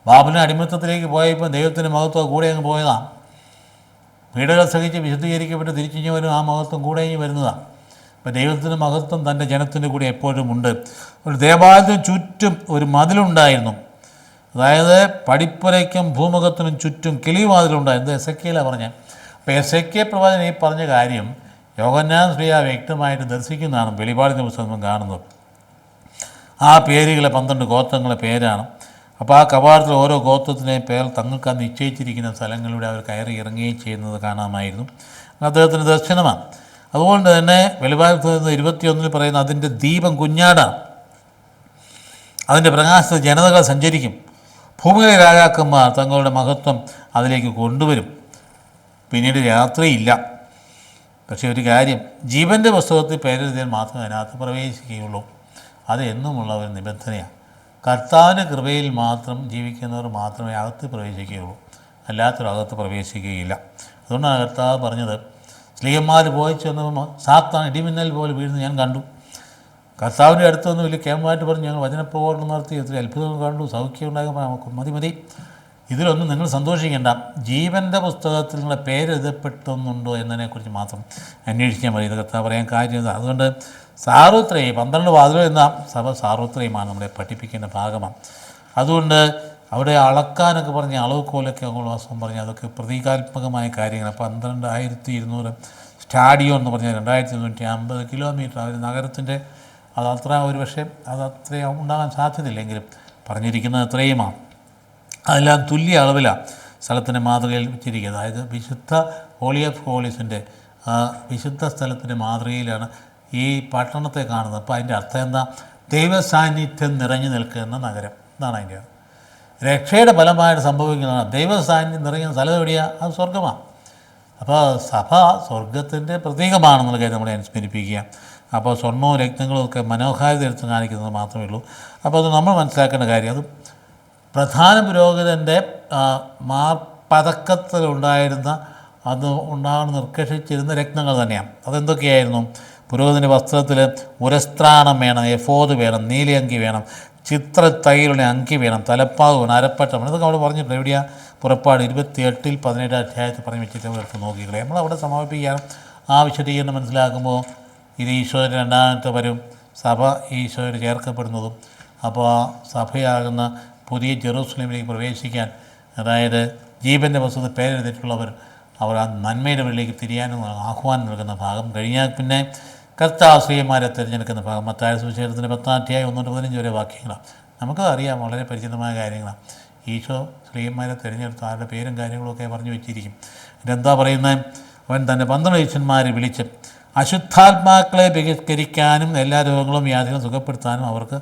ബാബിലോൺ അടിമത്തത്തിലേക്ക് പോയപ്പോൾ ദൈവത്തിൻ്റെ മഹത്വം കൂടെ അങ്ങ് പോയതാണ്. പീഡകൾ സഹിച്ച് വിശുദ്ധീകരിക്കപ്പെട്ട് തിരിച്ചിഞ്ഞവരും ആ മഹത്വം കൂടെ ഇങ്ങ് വരുന്നതാണ്. അപ്പോൾ ദൈവത്തിൻ്റെ മഹത്വം തൻ്റെ ജനത്തിൻ്റെ കൂടെ എപ്പോഴും ഉണ്ട്. ഒരു ദേവാലയത്തിന് ചുറ്റും ഒരു മതിലുണ്ടായിരുന്നു. അതായത് പടിപ്പുരയ്ക്കും ഭൂമുഖത്തിനും ചുറ്റും കിളിവാതിലുണ്ടായിരുന്നു. എസെക്കിയേലാണ് പറഞ്ഞത്. അപ്പോൾ എസെക്കിയേൽ പ്രവാചകൻ ഈ പറഞ്ഞ കാര്യം യോഹന്നാൻ ശ്ലീഹ വ്യക്തമായിട്ട് ദർശിക്കുന്നതാണ്. വെളിപാടിൻ്റെ പുസ്തകം കാണുന്നത് ആ പേരുകളെ 12 ഗോത്രങ്ങളെ പേരാണ്. അപ്പോൾ ആ കവാടത്തിൽ ഓരോ ഗോത്രത്തിനെയും പേർ തങ്ങൾക്ക് നിശ്ചയിച്ചിരിക്കുന്ന സ്ഥലങ്ങളിലൂടെ അവർ കയറി ഇറങ്ങുകയും ചെയ്യുന്നത് കാണാമായിരുന്നു. അദ്ദേഹത്തിൻ്റെ ദർശനമാണ്. അതുകൊണ്ട് തന്നെ വെളിപാട് 21 പറയുന്ന അതിൻ്റെ ദീപം കുഞ്ഞാടാണ്. അതിൻ്റെ പ്രകാശത്തിൽ ജനതകൾ സഞ്ചരിക്കും. ഭൂമിയിലെ രാജാക്കന്മാർ തങ്ങളുടെ മഹത്വം അതിലേക്ക് കൊണ്ടുവരും. പിന്നീട് രാത്രിയില്ല. പക്ഷേ ഒരു കാര്യം, ജീവൻ്റെ പുസ്തകത്തിൽ പേരെഴുതിയാൽ മാത്രമേ അതിനകത്ത് പ്രവേശിക്കുകയുള്ളൂ. അത് എന്നുമുള്ള ഒരു നിബന്ധനയാണ്. കർത്താവിൻ്റെ കൃപയിൽ മാത്രം ജീവിക്കുന്നവർ മാത്രമേ അകത്ത് പ്രവേശിക്കുകയുള്ളൂ. അല്ലാത്തവർ അകത്ത് പ്രവേശിക്കുകയില്ല. അതുകൊണ്ടാണ് കർത്താവ് പറഞ്ഞത്, സ്ലീഹന്മാർ പോയി ചെന്നപ്പോൾ സാത്താൻ ഇടിമിന്നൽ പോലെ വീഴുന്നത് ഞാൻ കണ്ടു. കർത്താവിൻ്റെ അടുത്തൊന്നും വലിയ ക്യാമ്പമായിട്ട് പറഞ്ഞു, ഞങ്ങൾ വചനപ്രബോധനം നടത്തി, ഒത്തിരി അത്ഭുതങ്ങൾ കണ്ടു, സൗഖ്യം ഉണ്ടാകുമ്പോൾ മതി. ഇതിലൊന്നും നിങ്ങൾ സന്തോഷിക്കേണ്ട. ജീവൻ്റെ പുസ്തകത്തിൽ നിങ്ങളുടെ പേരെഴുതപ്പെട്ടുന്നുണ്ടോ എന്നതിനെക്കുറിച്ച് മാത്രം അന്വേഷിക്കാൻ മതി. ഇത് കർത്താവ് പറയാൻ കാര്യം. അതുകൊണ്ട് സാർവത്രികം 12 വാതിലുകൾ എന്ന സഭ സാർവത്രികമാണ്, നമ്മളെ പഠിപ്പിക്കേണ്ട ഭാഗമാണ്. അതുകൊണ്ട് അവിടെ അളക്കാനൊക്കെ പറഞ്ഞ് അളവുകോലൊക്കെ അങ്ങോട്ട് വാസ്തവം പറഞ്ഞ് അതൊക്കെ പ്രതീകാത്മകമായ കാര്യങ്ങൾ. 12,200 സ്റ്റാഡിയം എന്ന് പറഞ്ഞാൽ 2250 കിലോമീറ്റർ. ഒരു നഗരത്തിൻ്റെ അതത്ര ഒരു പക്ഷേ അതത്രയും ഉണ്ടാകാൻ സാധ്യതയില്ലെങ്കിലും പറഞ്ഞിരിക്കുന്നത് അത്രയുമാണ്. അതെല്ലാം തുല്യ അളവിലാണ് സ്ഥലത്തിൻ്റെ മാതൃകയിൽ വെച്ചിരിക്കുന്നത്. അതായത് വിശുദ്ധ ഹോളി ഓഫ് ഹോളീസിൻ്റെ വിശുദ്ധ സ്ഥലത്തിൻ്റെ മാതൃകയിലാണ് ഈ പട്ടണത്തെ കാണുന്നത്. അപ്പോൾ അതിൻ്റെ അർത്ഥം എന്താ? ദൈവസാന്നിധ്യം നിറഞ്ഞു നിൽക്കുന്ന നഗരം എന്നാണ് അതിൻ്റെ. രക്ഷയുടെ ഫലമായിട്ട് സംഭവിക്കുന്നതാണ്. ദൈവസാന്നിധ്യം നിറയുന്ന സ്ഥലം എവിടെയാണ്? അത് സ്വർഗമാണ്. അപ്പോൾ സഭ സ്വർഗത്തിൻ്റെ പ്രതീകമാണെന്നുള്ള കാര്യം നമ്മളെ അനുസ്മരിപ്പിക്കുക. അപ്പോൾ സ്വർണ്ണവും രത്നങ്ങളും ഒക്കെ മനോഹാരിത എടുത്ത് കാണിക്കുന്നത് മാത്രമേ ഉള്ളൂ. അപ്പോൾ അത് നമ്മൾ മനസ്സിലാക്കേണ്ട കാര്യം, അത് പ്രധാന പുരോഹിതൻ്റെ പതക്കത്തിലുണ്ടായിരുന്ന അത് ഉണ്ടാകുന്ന നിർക്കഷിച്ചിരുന്ന രത്നങ്ങൾ തന്നെയാണ്. അതെന്തൊക്കെയായിരുന്നു? പുരോഹിതൻ്റെ വസ്ത്രത്തിൽ ഉരസ്ത്രാണം വേണം, എഫോദ് വേണം, നീലയങ്കി വേണം, ചിത്രത്തൈലുള്ള അങ്കി വേണം, തലപ്പാവ് വേണം, അരപ്പട്ടം വേണം. ഇതൊക്കെ അവിടെ പറഞ്ഞിട്ടുണ്ട്. എവിടെയാണ്? പുറപ്പാട് 28-ൽ 17 അധ്യായത്തിൽ പറഞ്ഞ് വെച്ചിട്ട് നമ്മൾ എടുത്ത് നോക്കിയില്ലേ. നമ്മളവിടെ സമാപിപ്പിക്കുകയാണ്. ആ വിശദീകരണം മനസ്സിലാക്കുമ്പോൾ ഇത് ഈശോയുടെ രണ്ടാമത്തെ വരും, സഭ ഈശോയോട് ചേർക്കപ്പെടുന്നതും, അപ്പോൾ ആ സഭയാകുന്ന പുതിയ ജെറൂസലേമിലേക്ക് പ്രവേശിക്കാൻ, അതായത് ജീവൻ്റെ പുസ്തകത്തിൽ പേരെഴുതിയിട്ടുള്ളവർ അവർ ആ നന്മയുടെ വഴിയിലേക്ക് തിരിയാനും ആഹ്വാനം നൽകുന്ന ഭാഗം കഴിഞ്ഞാൽ പിന്നെ കർത്താവ് സ്ത്രീയന്മാരെ തിരഞ്ഞെടുക്കുന്ന ഭാഗം. മത്തായി സുവിശേഷത്തിൻ്റെ 10-ാം അധ്യായം 1-15 വരെ വാക്യങ്ങളാണ്. നമുക്കറിയാം, വളരെ പരിചിതമായ കാര്യങ്ങളാണ്. ഈശോ സ്ത്രീയന്മാരെ തിരഞ്ഞെടുത്ത് അവരുടെ പേരും കാര്യങ്ങളൊക്കെ പറഞ്ഞു വെച്ചിരിക്കും. ഇതെന്താ പറയുന്നത്? അവൻ തൻ്റെ 12 ശിഷ്യന്മാരെ വിളിച്ച് അശുദ്ധാത്മാക്കളെ ബഹിഷ്കരിക്കാനും എല്ലാ രോഗങ്ങളും വ്യാധികളും സുഖപ്പെടുത്താനും അവർക്ക്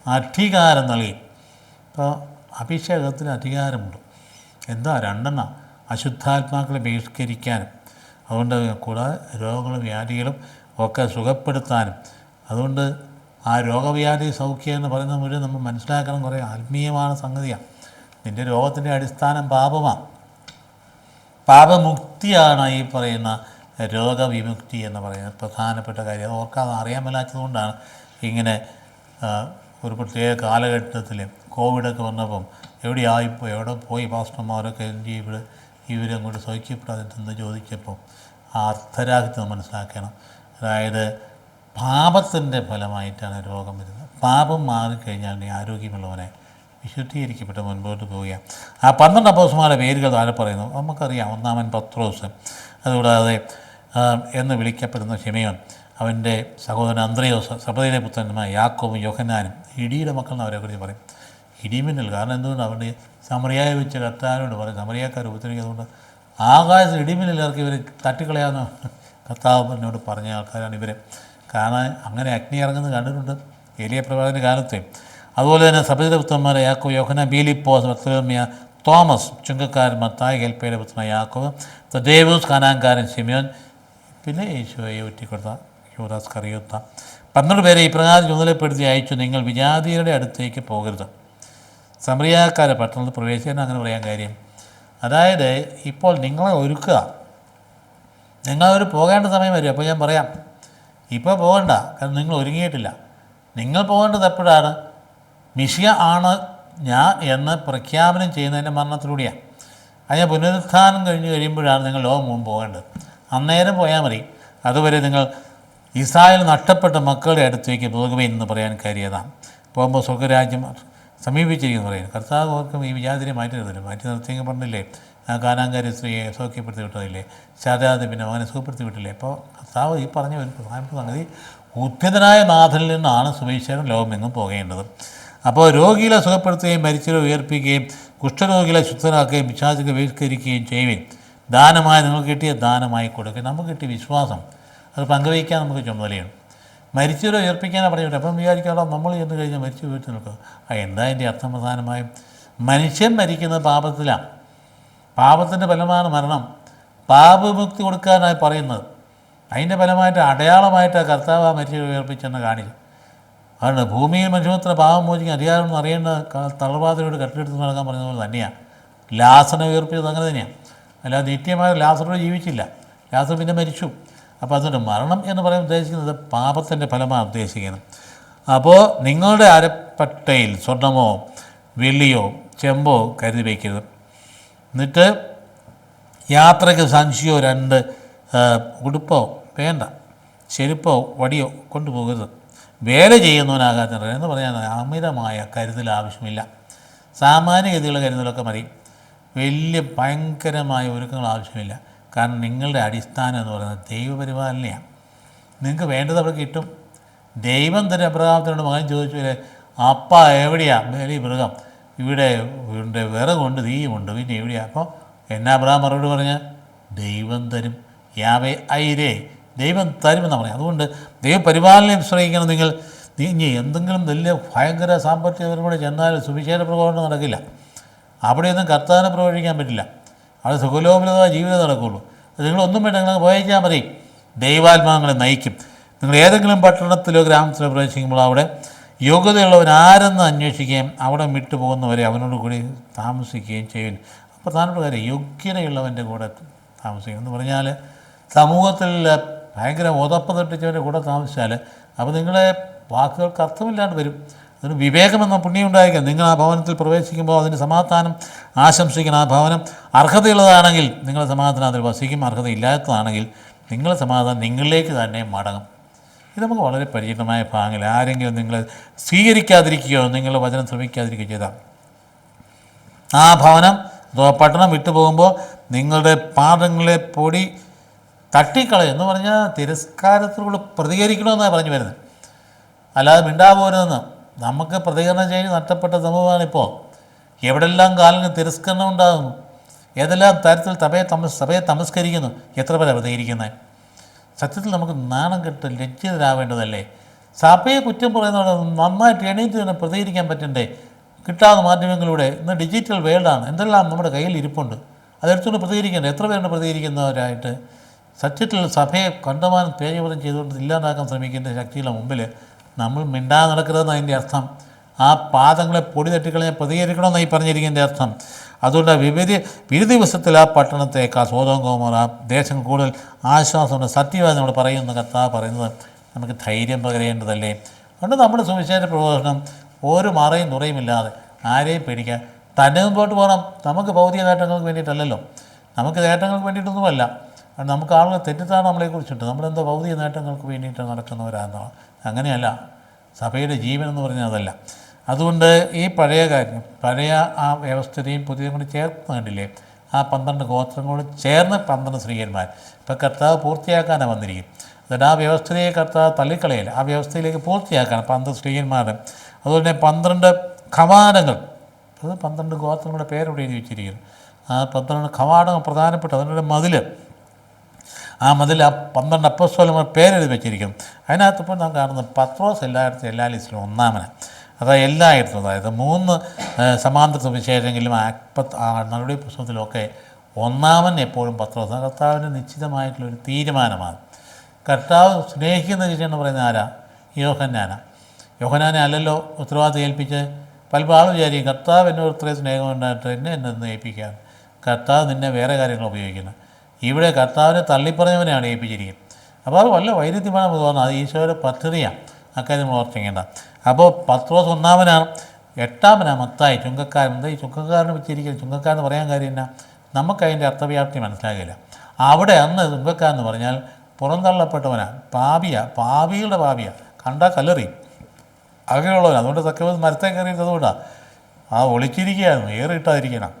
അധികാരം നൽകി. അപ്പോൾ അഭിഷേകത്തിന് അധികാരമുണ്ട്. എന്താ? 2 അശുദ്ധാത്മാക്കളെ ബഹിഷ്കരിക്കാനും, അതുകൊണ്ട് കൂടാതെ രോഗങ്ങളും വ്യാധികളും ഒക്കെ സുഖപ്പെടുത്താനും. അതുകൊണ്ട് ആ രോഗവ്യാധി സൗഖ്യം എന്ന് പറയുന്നത് മുഴുവൻ നമ്മൾ മനസ്സിലാക്കണം. കുറേ ആത്മീയமான സംഗതിയാണ്. നിൻ്റെ രോഗത്തിൻ്റെ അടിസ്ഥാനം പാപമാണ്. പാപമുക്തിയാണ് ഈ പറയുന്ന രോഗവിമുക്തി എന്ന് പറയുന്നത് പ്രധാനപ്പെട്ട കാര്യം. അത് ഓർക്കാതെ അറിയാൻ മേലാത്തതുകൊണ്ടാണ് ഇങ്ങനെ ഒരു പ്രത്യേക കാലഘട്ടത്തിൽ കോവിഡൊക്കെ വന്നപ്പം എവിടെയായിപ്പോൾ എവിടെ പോയി പാസ്റ്റർമാരൊക്കെ എന്ത് ചെയ്യും ഇവരങ്ങോട്ട് സൗഖ്യപ്പെടാതെന്ന് ചോദിച്ചപ്പോൾ ആ അർത്ഥരാഹിത്യം മനസ്സിലാക്കണം. അതായത് പാപത്തിൻ്റെ ഫലമായിട്ടാണ് രോഗം വരുന്നത്. പാപം മാറിക്കഴിഞ്ഞാൽ നീ ആരോഗ്യമുള്ളവനെ വിശുദ്ധീകരിക്കപ്പെട്ട് മുൻപോട്ട് പോവുകയാണ്. ആ 12 അപ്പോസ്തലന്മാരുടെ പേരുകൾ താഴെ പറയുന്നു. നമുക്കറിയാം. ഒന്നാമൻ പത്രോസ്, അതുകൂടാതെ എന്ന് വിളിക്കപ്പെടുന്ന ശിമയോൻ, അവൻ്റെ സഹോദരൻ അന്ത്രയോസ്, സബദിയിലെ പുത്രന്മാർ യാക്കോബും യോഹന്നാനും, ഇടിയുടെ മക്കൾ എന്ന് അവരെക്കുറിച്ച് പറയും. ഇടിമിന്നൽ. കാരണം എന്തുകൊണ്ട്? അവരുടെ സമറിയായ വെച്ച് കർത്താവിനോട് പറയും. സമറിയാക്കാർ ഉപദ്രവിക്കുന്നതുകൊണ്ട് ആകാശത്ത് ഇടിമിന്നൽ ഇറക്കി ഇവർ തട്ടിക്കളയാമെന്ന് കർത്താവ് എന്നോട് പറഞ്ഞ ആൾക്കാരാണ് ഇവർ. കാരണം അങ്ങനെ അഗ്നി ഇറങ്ങുന്നത് കണ്ടിട്ടുണ്ട് ഏലിയ പ്രവാചകൻ്റെ കാലത്ത്. അതുപോലെ തന്നെ സബദിയിലെ പുത്രന്മാരെ യാക്കോബ്, യോഹന്നാൻ, ബീലിപ്പോസ്, ബർത്തലോമ്യ, തോമസ് ചുങ്കക്കാരൻ, മത്തായി ഹെൽപ്പയുടെ പുത്രനായ യാക്കോബ്, തദ്ദേവൂസ് കാനാൻകാരൻ ശിമയോൻ, പിന്നെ യേശുവെ ഒറ്റിക്കൊടുത്ത യൂദാസ് കറിയോത്ത. 12 പേരെ ഇപ്രകാരം ചുമതലപ്പെടുത്തി അയച്ചു: നിങ്ങൾ വിജാതിയരുടെ അടുത്തേക്ക് പോകരുത്, സമറിയാക്കാരെ പട്ടണത്തിൽ പ്രവേശിക്കാൻ. അങ്ങനെ പറയാൻ കാര്യം, അതായത് ഇപ്പോൾ നിങ്ങളെ ഒരുക്കുക. നിങ്ങളൊരു പോകേണ്ട സമയം വരും. അപ്പോൾ ഞാൻ പറയാം, ഇപ്പോൾ പോകണ്ട, കാരണം നിങ്ങൾ ഒരുങ്ങിയിട്ടില്ല. നിങ്ങൾ പോകേണ്ടത് എപ്പോഴാണ്? മിശിഹ ആണ് ഞാൻ എന്ന് പ്രഖ്യാപനം ചെയ്യുന്നതിൻ്റെ മരണത്തിലൂടെയാണ്. അതിന് പുനരുത്ഥാനം കഴിഞ്ഞ് കഴിയുമ്പോഴാണ് നിങ്ങൾ ലോകം മുമ്പ് പോകേണ്ടത്. അന്നേരം പോയാൽ മതി. അതുവരെ നിങ്ങൾ ഇസ്രായേൽ നഷ്ടപ്പെട്ട മക്കളുടെ അടുത്തേക്ക് പോകുകയും എന്ന് പറയാൻ കാര്യതാണ്. പോകുമ്പോൾ സ്വർഗരാജ്യം സമീപിച്ചിരിക്കുന്നു പറയുന്നത്. കർത്താവ് ഓർക്കും ഈ വിജാതിരെ മാറ്റി നിർത്തില്ല. മാറ്റി നിർത്തിയെങ്കിൽ പറഞ്ഞില്ലേ, ആ കാനാൻകാരി സ്ത്രീയെ സൗഖ്യപ്പെടുത്തി വിട്ടതില്ലേ, ശാദാദ് പിന്നെ മകനെ സുഖപ്പെടുത്തി വിട്ടില്ലേ. അപ്പോൾ കർത്താവ് ഈ പറഞ്ഞ ഒരു പ്രധാനപ്പെട്ട സംഗതി, ഉദ്ധിതനായ നാഥനിൽ നിന്നാണ് സുവിശേഷം ലോകമെങ്ങും പോകേണ്ടത്. അപ്പോൾ രോഗികളെ സുഖപ്പെടുത്തുകയും മരിച്ചവരെ ഉയർപ്പിക്കുകയും കുഷ്ഠരോഗികളെ ശുദ്ധരാക്കുകയും പിശാചുകളെ ബഹിഷ്കരിക്കുകയും ചെയ്യുവിൻ. ദാനമായി നിങ്ങൾക്ക് കിട്ടിയ ദാനമായി കൊടുക്കുക. നമുക്ക് കിട്ടിയ വിശ്വാസം അത് പങ്കുവയ്ക്കാൻ നമുക്ക് ചുമതലയാണ്. മരിച്ചവരെ ഉയർപ്പിക്കാനാണ് പറഞ്ഞിട്ട്. അപ്പം വിചാരിക്കാമോ നമ്മൾ ചെന്ന് കഴിഞ്ഞാൽ മരിച്ചു വീട്ടിൽ നിൽക്കുക. എന്താ അതിൻ്റെ അർത്ഥം? പ്രധാനമായും മനുഷ്യൻ മരിക്കുന്നത് പാപത്തിലാണ്. പാപത്തിൻ്റെ ഫലമാണ് മരണം. പാപമുക്തി കൊടുക്കാനായി പറയുന്നത്. അതിൻ്റെ ഫലമായിട്ട് അടയാളമായിട്ട് കർത്താവ് മരിച്ചവരെ ഉയർപ്പിച്ചെന്ന് കാണിച്ചു. അതുകൊണ്ട് ഭൂമിയിൽ മനുഷ്യത്തിന് പാപം മോചിക്കാൻ അധികാരമെന്ന് അറിയേണ്ട തളർവാദയോട് കെട്ടിയെടുത്ത് നടക്കാൻ പറയുന്ന പോലെ തന്നെയാണ് ലാസറിനെ ഉയർപ്പിച്ചത്. അങ്ങനെ തന്നെയാണ്. അല്ലാതെ നിത്യമായ ലാസറോട് ജീവിച്ചില്ല. ലാസർ പിന്നെ മരിച്ചു. അപ്പോൾ അതുകൊണ്ട് മരണം എന്ന് പറയാൻ ഉദ്ദേശിക്കുന്നത് പാപത്തിൻ്റെ ഫലമാണ് ഉദ്ദേശിക്കുന്നത്. അപ്പോൾ നിങ്ങളുടെ അരപ്പട്ടയിൽ സ്വർണ്ണമോ വെള്ളിയോ ചെമ്പോ കരുതി വയ്ക്കരുത്. എന്നിട്ട് യാത്രയ്ക്ക് സഞ്ചിയോ 2 ഉടുപ്പോ വേണ്ട, ചെരുപ്പോ വടിയോ കൊണ്ടുപോകരുത്. വേല ചെയ്യുന്നവനാകാത്ത എന്ന് പറയാൻ അമിതമായ കരുതൽ ആവശ്യമില്ല. സാമാന്യഗതിയുള്ള കരുതലൊക്കെ മതി. വലിയ ഭയങ്കരമായ ഒരുക്കങ്ങൾ ആവശ്യമില്ല. കാരണം നിങ്ങളുടെ അടിസ്ഥാനം എന്ന് പറയുന്നത് ദൈവപരിപാലനയാണ്. നിങ്ങൾക്ക് വേണ്ടത് അവിടെ കിട്ടും. ദൈവം തന്നെ അബ്രഹാമത്തിനോട് മകൻ ചോദിച്ചു, അപ്പ എവിടെയാണ്? ബലി മൃഗം ഇവിടെ ഉണ്ട്, വിറകുണ്ട്, തീയുമുണ്ട്, പിന്നെ എവിടെയാണ്? അപ്പോൾ എന്നാ അബ്രഹാം മറുപടി പറഞ്ഞ്, ദൈവം തരും. യാവേ ഐരേ, ദൈവം തരുമെന്നാണ് പറയുന്നത്. അതുകൊണ്ട് ദൈവപരിപാലനയെ ശ്രമിക്കണം. നിങ്ങൾ ഇനി എന്തെങ്കിലും വലിയ ഭയങ്കര സാമ്പത്തികപരമായി ചെന്നാൽ സുവിശേഷ പ്രകോപനം നടക്കില്ല. അവിടെയൊന്നും കർത്താവിനെ പ്രവേശിക്കാൻ പറ്റില്ല. അവിടെ സുഖലോപലമായ ജീവിതം നടക്കുകയുള്ളൂ. നിങ്ങളൊന്നും വേണ്ട, നിങ്ങൾ പോയേച്ചാൽ മതി. ദൈവാത്മാക്കളെ നയിക്കും. നിങ്ങൾ ഏതെങ്കിലും പട്ടണത്തിലോ ഗ്രാമത്തിലോ പ്രവേശിക്കുമ്പോൾ അവിടെ യോഗ്യതയുള്ളവൻ ആരെന്ന് അന്വേഷിക്കുകയും അവിടെ വിട്ടുപോകുന്നവരെ അവനോട് കൂടി താമസിക്കുകയും ചെയ്യും. പ്രധാനപ്പെട്ട കാര്യം, യോഗ്യതയുള്ളവൻ്റെ കൂടെ താമസിക്കും എന്ന് പറഞ്ഞാൽ സമൂഹത്തിൽ ഭയങ്കര ഉതപ്പ് തട്ടിച്ചവൻ്റെ കൂടെ താമസിച്ചാൽ അപ്പോൾ നിങ്ങളെ വാക്കുകൾക്ക് അർത്ഥമില്ലാണ്ട് വരും. അതിന് വിവേകമെന്ന പുണ്യം ഉണ്ടായിരിക്കാം. നിങ്ങൾ ആ ഭവനത്തിൽ പ്രവേശിക്കുമ്പോൾ അതിന് സമാധാനം ആശംസിക്കണം. ആ ഭവനം അർഹതയുള്ളതാണെങ്കിൽ നിങ്ങളുടെ സമാധാനം അതിൽ വസിക്കും. അർഹതയില്ലാത്തതാണെങ്കിൽ നിങ്ങളുടെ സമാധാനം നിങ്ങളിലേക്ക് തന്നെ മടങ്ങും. ഇത് നമുക്ക് വളരെ പരിചിതമായ ഭാഗങ്ങൾ. ആരെങ്കിലും നിങ്ങൾ സ്വീകരിക്കാതിരിക്കുകയോ നിങ്ങളുടെ വചനം ശ്രമിക്കാതിരിക്കുകയോ ചെയ്താൽ ആ ഭവനം അഥവാ പട്ടണം വിട്ടുപോകുമ്പോൾ നിങ്ങളുടെ പാദങ്ങളെ പൊടി തട്ടിക്കളയും എന്ന് പറഞ്ഞാൽ തിരസ്കാരത്തിലൂടെ പ്രതികരിക്കണമെന്നാണ് പറഞ്ഞു വരുന്നത്. അല്ലാതെ മിണ്ടാപോരുതെന്ന്. നമുക്ക് പ്രതികരണം ചെയ്ത് നഷ്ടപ്പെട്ട സമൂഹമാണിപ്പോൾ. എവിടെല്ലാം കാലിന് തിരസ്കരണം ഉണ്ടാകുന്നു, ഏതെല്ലാം തരത്തിൽ സഭയെ തമസ്കരിക്കുന്നു, എത്ര പേരെ പ്രതികരിക്കുന്നത്. സത്യത്തിൽ നമുക്ക് നാണം കെട്ട് ലജ്ജിതരാവേണ്ടതല്ലേ? സഭയെ കുറ്റം പറയുന്നതോടെ നന്നായിട്ട് എണീറ്റ് തന്നെ പ്രതികരിക്കാൻ പറ്റണ്ടേ? കിട്ടാവുന്ന മാധ്യമങ്ങളിലൂടെ ഇന്ന് ഡിജിറ്റൽ വേൾഡാണ്. എന്തെല്ലാം നമ്മുടെ കയ്യിൽ ഇരിപ്പുണ്ട്, അതെടുത്തുകൊണ്ട് പ്രതികരിക്കേണ്ടത്. എത്ര പേരുണ്ട് പ്രതികരിക്കുന്നവരായിട്ട്? സത്യത്തിൽ സഭയെ കണ്ടമാനം തേജോവധം ചെയ്തുകൊണ്ട് ഇല്ലാതാക്കാൻ ശ്രമിക്കേണ്ട ശക്തിയുടെ മുമ്പിൽ നമ്മൾ മിണ്ടാതെ നടക്കരുതെന്ന് അതിൻ്റെ അർത്ഥം. ആ പാദങ്ങളെ പൊടി തട്ടിക്കളെ പ്രതികരിക്കണമെന്ന് ഈ പറഞ്ഞിരിക്കുന്നതിൻ്റെ അർത്ഥം. അതുകൊണ്ട് വിധി ദിവസത്തിൽ ആ പട്ടണത്തേക്കാൾ സ്വതം കോമർ ആ ദേശം കൂടുതൽ ആശ്വാസമുണ്ട്. സത്യമായി നമ്മൾ പറയുന്ന കർത്താവ് പറയുന്നത് നമുക്ക് ധൈര്യം പകരേണ്ടതല്ലേ? അതുകൊണ്ട് നമ്മുടെ സുവിശേഷ പ്രബോധനം ഒരു മറയും തുറയുമില്ലാതെ ആരെയും പേടിക്കാൻ തന്നെ മുമ്പോട്ട് പോകണം. നമുക്ക് ഭൗതിക നേട്ടങ്ങൾക്ക് വേണ്ടിയിട്ടല്ലല്ലോ, നമുക്ക് നേട്ടങ്ങൾക്ക് വേണ്ടിയിട്ടൊന്നുമല്ല. നമുക്ക് ആളുകൾ തെറ്റിദ്ധാരണ നമ്മളെക്കുറിച്ചിട്ട് നമ്മളെന്തോ ഭൗതിക നേട്ടങ്ങൾക്ക് വേണ്ടിയിട്ട് നടക്കുന്നവരാണെന്നാണ്. അങ്ങനെയല്ല. സഭയുടെ ജീവൻ എന്ന് പറഞ്ഞാൽ അതല്ല. അതുകൊണ്ട് ഈ പഴയ കാര്യം, പഴയ ആ വ്യവസ്ഥയും പുതിയതും കൂടി ചേർത്ത് കണ്ടില്ലേ, ആ 12 ഗോത്രങ്ങളോട് ചേർന്ന് 12 സ്ത്രീയന്മാർ. ഇപ്പോൾ കർത്താവ് പൂർത്തിയാക്കാനാണ് വന്നിരിക്കും. എന്നിട്ട് ആ വ്യവസ്ഥയെ കർത്താവ് തള്ളിക്കളയില്ല, ആ വ്യവസ്ഥയിലേക്ക് പൂർത്തിയാക്കാണ് 12 സ്ത്രീയന്മാർ. അതുപോലെ തന്നെ 12 കവാടങ്ങൾ, അത് 12 ഗോത്രങ്ങളുടെ പേരോട് എഴുതി വെച്ചിരിക്കുന്നു. ആ 12 കവാടങ്ങൾ പ്രധാനപ്പെട്ട അതിനുള്ള മതിൽ, ആ മതിൽ ആ 12 അപ്പോസ്തലന്മാർ പേരെഴുതി വെച്ചിരിക്കുന്നു. അതിനകത്ത് ഇപ്പോൾ നാം കാണുന്നത് പത്രോസ് എല്ലായിടത്തും എല്ലാ ലിസ്റ്റിലും ഒന്നാമനാണ്. അതായത് എല്ലായിടത്തും, അതായത് 3 സമാന്തര സുവിശേഷങ്ങളിലും നടപടി പുസ്തകത്തിലുമൊക്കെ ഒന്നാമൻ എപ്പോഴും പത്രോസ്. കർത്താവിൻ്റെ നിശ്ചിതമായിട്ടുള്ളൊരു തീരുമാനമാണ്. കർത്താവ് സ്നേഹിക്കുന്ന ശിഷ്യനെന്ന് പറയുന്നത് ആരാ? യോഹന്നാനെ അല്ലല്ലോ ഉത്തരവാദിത്തം ഏൽപ്പിച്ച്. പലപ്പോൾ ആൾ വിചാരിക്കും കർത്താവ് എന്നോട് ഇത്രയും സ്നേഹമുണ്ടായിട്ട് എന്നെ ഏൽപ്പിക്കാൻ. കർത്താവ് നിന്നെ വേറെ കാര്യങ്ങൾ ഉപയോഗിക്കുന്നത്. ഇവിടെ കർത്താവിനെ തള്ളിപ്പറഞ്ഞവനെയാണ് ഏൽപ്പിച്ചിരിക്കുന്നത്. അപ്പോൾ അത് വല്ല വൈരുദ്ധ്യമാണ് നമുക്ക് തോന്നുന്നത്. അത് ഈശോയുടെ പദ്ധതിയാണ്, അക്കാര്യം നമ്മൾ ഓർത്തിക്കേണ്ട. അപ്പോൾ പത്രോസ് ഒന്നാമനാണ്. 8ാമനാണ് മത്തായി, ചുങ്കക്കാരൻ. എന്താ ഈ ചുങ്കക്കാരനെ വെച്ചിരിക്കുന്നത്? ചുങ്കക്കാരെന്ന് പറയാൻ കാര്യം എന്നാ? നമുക്കതിൻ്റെ അർത്ഥവ്യാപ്തി മനസ്സിലാകില്ല. അവിടെ അന്ന് ചുങ്കക്കാരെന്ന് പറഞ്ഞാൽ പുറന്തള്ളപ്പെട്ടവനാണ്, പാപികളുടെ പാപിയാണ്, കണ്ടാൽ കല്ലെറിയും, അങ്ങനെയുള്ളവനാണ്. അതുകൊണ്ട് സക്കറിയോസ് മരത്തെ കയറിയത് അതുകൊണ്ടാണ്. ആ ഒളിച്ചിരിക്കുകയായിരുന്നു, ഏറിയിട്ടാതിരിക്കണം.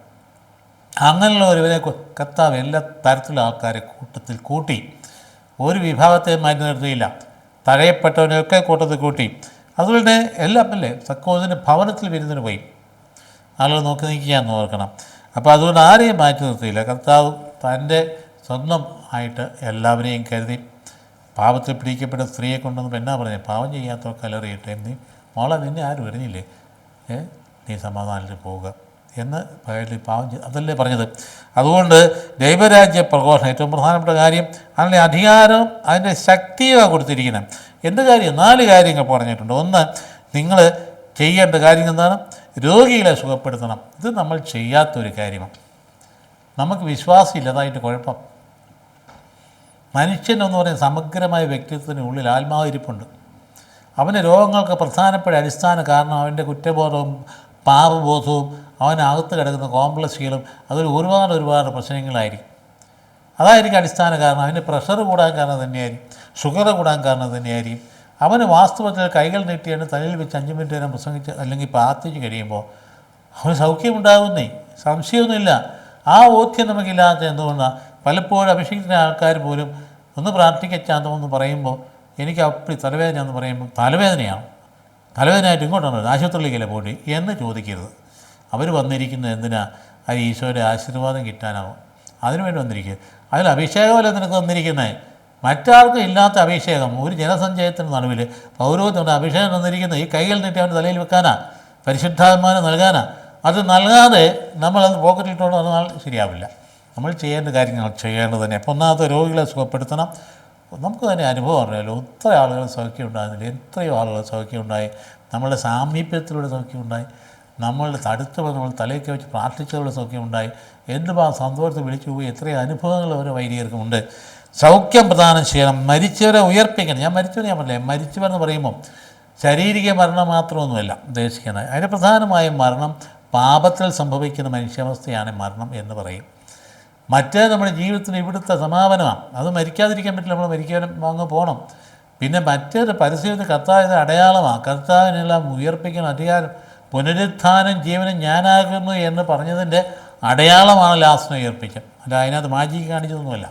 അങ്ങനെയുള്ള ഒരുവനെ കർത്താവ് എല്ലാ തരത്തിലുള്ള ആൾക്കാരെ കൂട്ടത്തിൽ കൂട്ടി. ഒരു വിഭാഗത്തെ മാറ്റി നിർത്തിയില്ല, തഴയപ്പെട്ടവനെയൊക്കെ കൂട്ടത്തിൽ കൂട്ടി. അതുകൊണ്ട് എല്ലാം അല്ലേ സക്കോസിൻ്റെ ഭവനത്തിൽ വിരുന്നിന് പോയി, ആളുകൾ നോക്കി നിൽക്കുകയെന്ന് ഓർക്കണം. അപ്പോൾ അതുകൊണ്ട് ആരെയും മാറ്റി നിർത്തിയില്ല. കർത്താവ് തൻ്റെ സ്വന്തം ആയിട്ട് എല്ലാവരെയും കരുതി. പാപത്തിൽ പിടിക്കപ്പെട്ട സ്ത്രീയെ കൊണ്ടുവന്നപ്പോൾ എന്നാ പറഞ്ഞത്? പാവം ചെയ്യാത്തവർ കലറിയിട്ട് നീ മോളെ നിന്നെ ആരും എറിഞ്ഞില്ലേ, നീ സമാധാനത്തിൽ പോവുക എന്ന് പറയല്. പാവം അതല്ലേ പറഞ്ഞത്. അതുകൊണ്ട് ദൈവരാജ്യ പ്രഘോഷണം ഏറ്റവും പ്രധാനപ്പെട്ട കാര്യം. അതിൻ്റെ അധികാരം, അതിൻ്റെ ശക്തിയാണ് കൊടുത്തിരിക്കുന്നത്. എന്ത് കാര്യം? 4 കാര്യങ്ങൾ പറഞ്ഞിട്ടുണ്ട്. ഒന്ന്, നിങ്ങൾ ചെയ്യേണ്ട കാര്യം എന്താണ്? രോഗികളെ സുഖപ്പെടുത്തണം. ഇത് നമ്മൾ ചെയ്യാത്തൊരു കാര്യമാണ്. നമുക്ക് വിശ്വാസം ഇല്ലതായിട്ട് കുഴപ്പം. മനുഷ്യനെന്ന് പറയുന്ന സമഗ്രമായ വ്യക്തിത്വത്തിനുള്ളിൽ ആത്മാവിരിപ്പുണ്ട്. അവൻ്റെ രോഗങ്ങൾക്ക് പ്രധാനപ്പെട്ട അടിസ്ഥാന കാരണം അവൻ്റെ കുറ്റബോധവും പാപബോധവും അവനകത്ത് കിടക്കുന്ന കോംപ്ലക്സുകളും അതൊരു ഒരുപാട് പ്രശ്നങ്ങളായിരിക്കും. അതായിരിക്കും അടിസ്ഥാന കാരണം. അവന് പ്രഷർ കൂടാൻ കാരണം തന്നെയായിരിക്കും, ഷുഗർ കൂടാൻ കാരണം തന്നെയായിരിക്കും. അവന് വാസ്തവത്തിൽ കൈകൾ നീട്ടിയാണ് തലയിൽ വെച്ച് 5 മിനിറ്റ് നേരം പ്രസംഗിച്ച് അല്ലെങ്കിൽ പ്രാർത്ഥിച്ച് കഴിയുമ്പോൾ അവന് സൗഖ്യമുണ്ടാകുന്നേ, സംശയമൊന്നുമില്ല. ആ ബോധ്യം നമുക്കില്ലാത്ത എന്തുകൊണ്ടാണ്? പലപ്പോഴും അഭിഷേകിക്കുന്ന ആൾക്കാർ പോലും ഒന്ന് പ്രാർത്ഥിക്കച്ചാന്തമെന്ന് പറയുമ്പോൾ എനിക്ക് അപ്പടി തലവേദനയാണെന്ന് പറയുമ്പോൾ തലവേദനയായിട്ട് ഇങ്ങോട്ടാണ് ആശുപത്രിയിലേക്കല്ലേ പോയി എന്ന് ചോദിക്കരുത്. അവർ വന്നിരിക്കുന്നത് എന്തിനാ? അത് ഈശോയുടെ ആശീർവാദം കിട്ടാനാവും, അതിനുവേണ്ടി വന്നിരിക്കുക. അതിൽ അഭിഷേകമല്ല നിനക്ക് വന്നിരിക്കുന്നത്, മറ്റാർക്കും ഇല്ലാത്ത അഭിഷേകം. ഒരു ജനസഞ്ചയത്തിന് നടുവിൽ പൗരോഹിത്യമുണ്ട്, അഭിഷേകം തന്നിരിക്കുന്നത് ഈ കൈകൾ നീട്ടി അവൻ്റെ തലയിൽ വെക്കാനാ, പരിശുദ്ധാത്മാവിനെ നൽകാനാ. അത് നൽകാതെ നമ്മളത് പോക്കറ്റിലിട്ടോണ്ട് വന്നാൽ ശരിയാവില്ല. നമ്മൾ ചെയ്യേണ്ട കാര്യങ്ങൾ ചെയ്യേണ്ടത് തന്നെ. അപ്പോൾ ഒന്നാമത്തെ രോഗികളെ സുഖപ്പെടുത്തണം. നമുക്ക് തന്നെ അനുഭവം അറിയാമല്ലോ, എത്ര ആളുകൾ സൗഖ്യമുണ്ടാകുന്നില്ല, എത്രയോ ആളുകൾ സൗഖ്യമുണ്ടായി. നമ്മളുടെ സാമീപ്യത്തിലൂടെ സൗഖ്യമുണ്ടായി, നമ്മളുടെ തടുത്ത് നമ്മൾ തലയൊക്കെ വെച്ച് പ്രാർത്ഥിച്ചവരുടെ സൗഖ്യമുണ്ടായി. എന്തുവാ സന്തോഷത്തിൽ വിളിച്ചു പോയി എത്രയോ അനുഭവങ്ങൾ ഓരോ വൈദികർക്കുമുണ്ട്. സൗഖ്യം പ്രദാനം ചെയ്യണം, മരിച്ചവരെ ഉയർപ്പിക്കണം. ഞാൻ പറഞ്ഞില്ലേ, മരിച്ചവരെന്ന് പറയുമ്പം ശാരീരിക മരണം മാത്രമൊന്നുമല്ല ഉദ്ദേശിക്കുന്നത്. അതിന് പ്രധാനമായും മരണം പാപത്തിൽ സംഭവിക്കുന്ന മനുഷ്യാവസ്ഥയാണ് മരണം എന്ന് പറയും. മറ്റേ നമ്മുടെ ജീവിതത്തിന് ഇവിടുത്തെ സമാപനമാണ്. അത് മരിക്കാതിരിക്കാൻ പറ്റില്ല, നമ്മൾ മരിക്കാനും അങ്ങ് പോകണം. പിന്നെ മറ്റൊരു പരിസ്ഥിതി കർത്താവിൻ്റെ അടയാളമാണ്. കർത്താവിനെല്ലാം ഉയർപ്പിക്കുന്ന അധികാരം, പുനരുത്ഥാനം ജീവനും ഞാനാകുന്നു എന്ന് പറഞ്ഞതിൻ്റെ അടയാളമാണ് ലാസ്റ്റിനെ ഉയർപ്പിക്കുക. അല്ല അതിനകത്ത് മാജിക്ക് കാണിച്ചതൊന്നുമല്ല.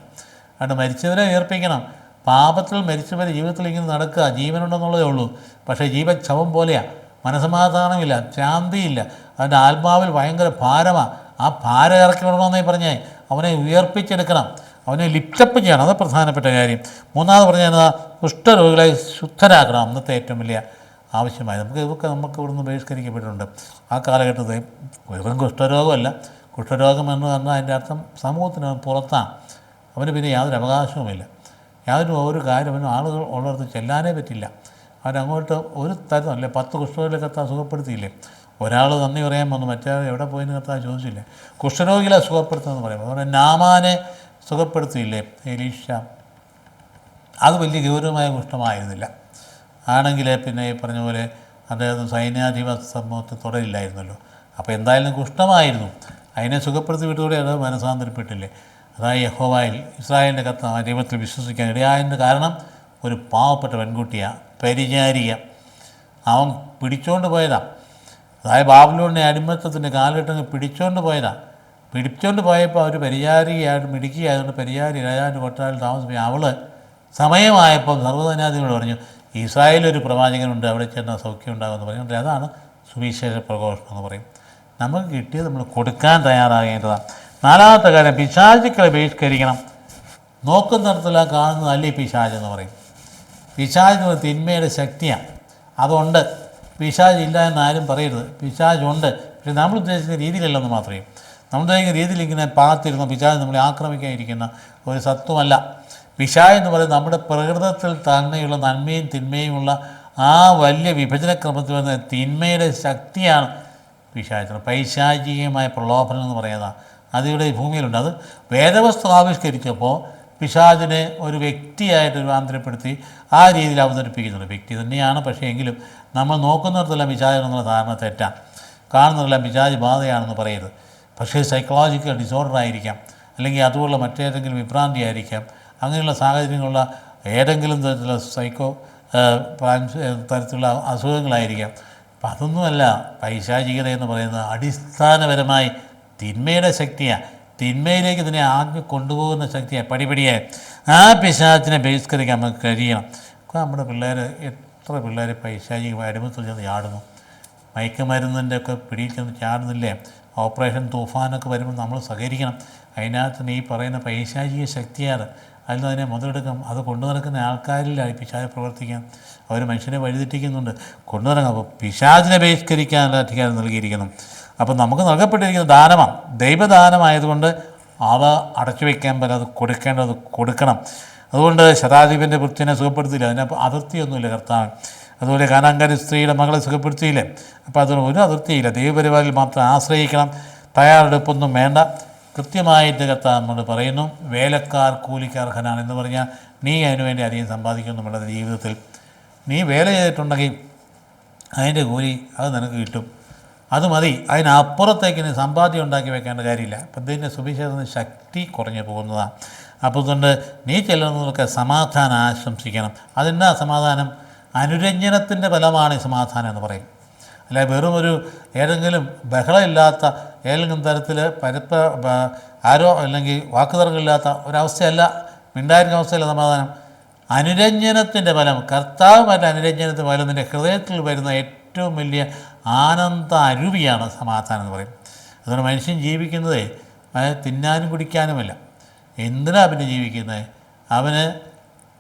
അതുകൊണ്ട് മരിച്ചവരെ ഉയർപ്പിക്കണം. പാപത്തിൽ മരിച്ചവരെ ജീവിതത്തിൽ ഇങ്ങനെ നടക്കുക, ജീവനുണ്ടെന്നുള്ളതേ ഉള്ളൂ. പക്ഷേ ജീവൻ ശവം പോലെയാണ്, മനസമാധാനമില്ല, ശാന്തിയില്ല, അവൻ്റെ ആത്മാവിൽ ഭയങ്കര ഭാരമാണ്. ആ ഭാരം ഇറക്കി വിടണമെന്നേ പറഞ്ഞേ, അവനെ ഉയർപ്പിച്ചെടുക്കണം, അവനെ ലിഫ്റ്റപ്പ് ചെയ്യണം. അത് പ്രധാനപ്പെട്ട കാര്യം. മൂന്നാമത് പറഞ്ഞാൽ കുഷ്ഠരോഗികളെ ശുദ്ധരാക്കണം. അന്നത്തെ ഏറ്റവും വലിയ ആവശ്യമായി. ഇതൊക്കെ നമുക്ക് ഇവിടുന്ന് ബഹിഷ്കരിക്കപ്പെട്ടിട്ടുണ്ട്. ആ കാലഘട്ടത്തിൽ വെറും കുഷ്ഠരോഗമല്ല, കുഷ്ഠരോഗം എന്ന് പറഞ്ഞാൽ അതിൻ്റെ അർത്ഥം സമൂഹത്തിന് പുറത്താണ്. അവന് പിന്നെ യാതൊരു അവകാശവുമില്ല, ഒരു കാര്യം അവന് ആളുകൾ ഉള്ളിടത്ത് ചെല്ലാനേ പറ്റില്ല. അവരങ്ങോട്ട് ഒരു തരം അല്ലേ 10 കുഷ്ഠരോഗികളെ കർത്താവ് സുഖപ്പെടുത്തിയില്ലേ? ഒരാൾ നന്ദി പറയാൻ വന്നു, മറ്റേ എവിടെ പോയെന്ന് കർത്താവ് ചോദിച്ചില്ലേ? കുഷ്ഠരോഗികളെ സുഖപ്പെടുത്തുമെന്ന് പറയുമ്പോൾ അതുപോലെ നാമാനെ സുഖപ്പെടുത്തിയില്ലേ എലീഷ? അത് വലിയ ഗൗരവമായ കുഷ്ഠമായിരുന്നില്ല. ആണെങ്കിൽ പിന്നെ ഈ പറഞ്ഞ പോലെ അദ്ദേഹം സൈന്യാധിപ സമൂഹത്തിൽ തുടരില്ലായിരുന്നല്ലോ. അപ്പോൾ എന്തായാലും കുഷ്ഠമായിരുന്നു, അതിനെ സുഖപ്പെടുത്തി വിട്ടുകൂടെ അത് മനസാന്തരപ്പെട്ടില്ലേ? അതായത് യഹോവയിൽ ഇസ്രായേലിൻ്റെ കർത്താവ് ദൈവത്തിൽ വിശ്വസിക്കാൻ ഇടയായതിൻ്റെ കാരണം ഒരു പാവപ്പെട്ട പെൺകുട്ടിയാണ്, പരിചാരിക. അവൻ പിടിച്ചുകൊണ്ട് പോയതാണ്. അതായത് ബാബിലോണിനെ അടിമത്തത്തിൻ്റെ കാലഘട്ടങ്ങൾ പിടിച്ചോണ്ട് പോയപ്പോൾ അവർ പരിചാരികയായിട്ട് മിടുക്കിയായതുകൊണ്ട് പരിചാരി രാജാവിൻ്റെ കൊട്ടാരത്തിൽ താമസിപ്പിക്കും. അവൾ സമയമായപ്പോൾ സർവ്വധനാധികളോട് പറഞ്ഞു, ഇസ്രായേലൊരു പ്രവാചകനുണ്ട്, അവിടെ ചെന്നാൽ സൗഖ്യം ഉണ്ടാകുമെന്ന് പറയുന്നത്. അതാണ് സുവിശേഷ പ്രഘോഷണം എന്ന് പറയും. നമുക്ക് കിട്ടിയത് നമ്മൾ കൊടുക്കാൻ തയ്യാറാകേണ്ടതാണ്. നാലാമത്തെ കാര്യം, പിശാചുക്കളെ ബഹിഷ്കരിക്കണം. നോക്കുന്നിടത്തെല്ലാം കാണുന്നതല്ല ഈ പിശാച് എന്ന് പറയും. പിശാച് എന്ന് തിന്മയുടെ ശക്തിയാണ്. അതുകൊണ്ട് പിശാച് ഇല്ല എന്നാരും പറയരുത്. പിശാചുണ്ട്, പക്ഷേ നമ്മൾ ഉദ്ദേശിക്കുന്ന രീതിയിലല്ലെന്ന് മാത്രമേ. നമ്മൾ ഉദ്ദേശിക്കുന്ന രീതിയിൽ ഇങ്ങനെ പാത്തിരുന്ന പിശാച് നമ്മളെ ആക്രമിക്കാനിരിക്കുന്ന ഒരു സത്വമല്ല. പിശാച് എന്ന് പറയുന്നത് നമ്മുടെ പ്രകൃതത്തിൽ തന്നെയുള്ള നന്മയും തിന്മയുമുള്ള ആ വലിയ വിഭജനക്രമത്തിൽ വരുന്ന തിന്മയുടെ ശക്തിയാണ് പിശാച്. പൈശാചികമായ പ്രലോഭനം എന്ന് പറയുന്നതാണ്. അതിവിടെ ഭൂമിയിലുണ്ട്. അത് വേദവസ്തു ആവിഷ്കരിച്ചപ്പോൾ പിശാചിനെ ഒരു വ്യക്തിയായിട്ട് രൂപാന്തരപ്പെടുത്തി ആ രീതിയിൽ അവതരിപ്പിക്കുന്നുണ്ട്. വ്യക്തി തന്നെയാണ്, പക്ഷേ എങ്കിലും നമ്മൾ നോക്കുന്നിടത്തെല്ലാം പിശാച് എന്നുള്ള ധാരണ തെറ്റാണ്. കാണുന്നതെല്ലാം പിശാച് ബാധയാണെന്ന് പറയരുത്. പക്ഷേ സൈക്കോളജിക്കൽ ഡിസോർഡർ ആയിരിക്കാം, അല്ലെങ്കിൽ അതുപോലുള്ള മറ്റേതെങ്കിലും വിഭ്രാന്തി ആയിരിക്കാം, അങ്ങനെയുള്ള സാഹചര്യങ്ങളുള്ള ഏതെങ്കിലും തരത്തിലുള്ള തരത്തിലുള്ള അസുഖങ്ങളായിരിക്കാം. അപ്പം അതൊന്നുമല്ല. പൈശാചികത എന്ന് പറയുന്നത് അടിസ്ഥാനപരമായി തിന്മയുടെ ശക്തിയാണ്. തിന്മയിലേക്ക് ഇതിനെ ആദ്യം കൊണ്ടുപോകുന്ന ശക്തിയാണ്. പടിപടിയായി ആ പിശാചിനെ ബഹിഷ്കരിക്കാൻ നമുക്ക് കഴിയണം. നമ്മുടെ എത്ര പിള്ളേർ പൈശാചികമായ അടിമത്തിൽ ചെന്ന് ചാടുന്നു. മയക്കുമരുന്നിൻ്റെ ഒക്കെ പിടിയിൽ ചെന്ന് ചാടുന്നില്ലേ? ഓപ്പറേഷൻ തൂഫാനൊക്കെ വരുമ്പോൾ നമ്മൾ സഹകരിക്കണം. അതിനകത്ത് ഈ പറയുന്ന പൈശാചിക ശക്തിയാണ്. അതിൽ അതിനെ മുതലെടുക്കാം. അത് കൊണ്ടു നടക്കുന്ന ആൾക്കാരിലാണ് പിശാച് പ്രവർത്തിക്കാൻ. അവർ മനുഷ്യനെ വഴിതെറ്റിക്കുന്നുണ്ട്. കൊണ്ടു നടക്കാം. അപ്പോൾ പിശാചിനെ ബഹിഷ്കരിക്കാനുള്ള അധികാരം നൽകിയിരിക്കുന്നു. അപ്പം നമുക്ക് നൽകപ്പെട്ടിരിക്കുന്ന ദാനമാണ്, ദൈവദാനമായതുകൊണ്ട് അവ അടച്ചു വയ്ക്കാൻ പറ്റും. അത് കൊടുക്കണം. അതുകൊണ്ട് ശതാധിപൻ്റെ വൃത്തിനെ സുഖപ്പെടുത്തിയില്ല. അതിനപ്പോൾ അതിർത്തിയൊന്നുമില്ല കർത്താവ്. അതുപോലെ കാനാൻകാരി സ്ത്രീയുടെ മകളെ സുഖപ്പെടുത്തിയില്ലേ? അപ്പോൾ അതിന് ഒരു അതിർത്തിയില്ല. ദൈവപരിപാടിയിൽ മാത്രം ആശ്രയിക്കണം. തയ്യാറെടുപ്പൊന്നും വേണ്ട. കൃത്യമായിട്ട് കർത്താവ് നമ്മൾ പറയുന്നു, വേലക്കാർ കൂലിക്ക് അർഹനാണ് എന്ന് പറഞ്ഞാൽ നീ അതിനുവേണ്ടി അധികം സമ്പാദിക്കുന്നുമുള്ള ജീവിതത്തിൽ നീ വേല ചെയ്തിട്ടുണ്ടെങ്കിൽ അതിൻ്റെ കൂലി അത് നിനക്ക് കിട്ടും. അത് മതി. അതിനപ്പുറത്തേക്ക് നീ സമ്പാദ്യം ഉണ്ടാക്കി വെക്കേണ്ട കാര്യമില്ല. അപ്പം ഇതിൻ്റെ സുവിശേഷത്തിന് ശക്തി കുറഞ്ഞു പോകുന്നതാണ്. അപ്പോൾ അതുകൊണ്ട് നീ ചെല്ലുന്നതൊക്കെ സമാധാനം ആശംസിക്കണം. അതെന്നാ സമാധാനം? അനുരഞ്ജനത്തിൻ്റെ ഫലമാണ് ഈ സമാധാനം എന്ന് പറയും. അല്ല വെറും ഒരു ഏതെങ്കിലും ബഹളമില്ലാത്ത ഏതെങ്കിലും തരത്തിൽ ആരോ അല്ലെങ്കിൽ വാക്കുതർക്കമില്ലാത്ത ഒരവസ്ഥയല്ല, മിണ്ടായിരിക്കുന്ന അവസ്ഥയല്ല സമാധാനം. അനുരഞ്ജനത്തിൻ്റെ ഫലം, കർത്താവുമായിട്ട് അനുരഞ്ജനത്തിൻ്റെ ഫലം നിൻ്റെ ഹൃദയത്തിൽ വരുന്ന ഏറ്റവും വലിയ ആനന്ദ അരുവിയാണ് സമാധാനം എന്ന് പറയും. അതുകൊണ്ട് മനുഷ്യൻ ജീവിക്കുന്നത് തിന്നാനും കുടിക്കാനുമല്ല. എന്തിനാണ് പിന്നെ ജീവിക്കുന്നത്? അവന്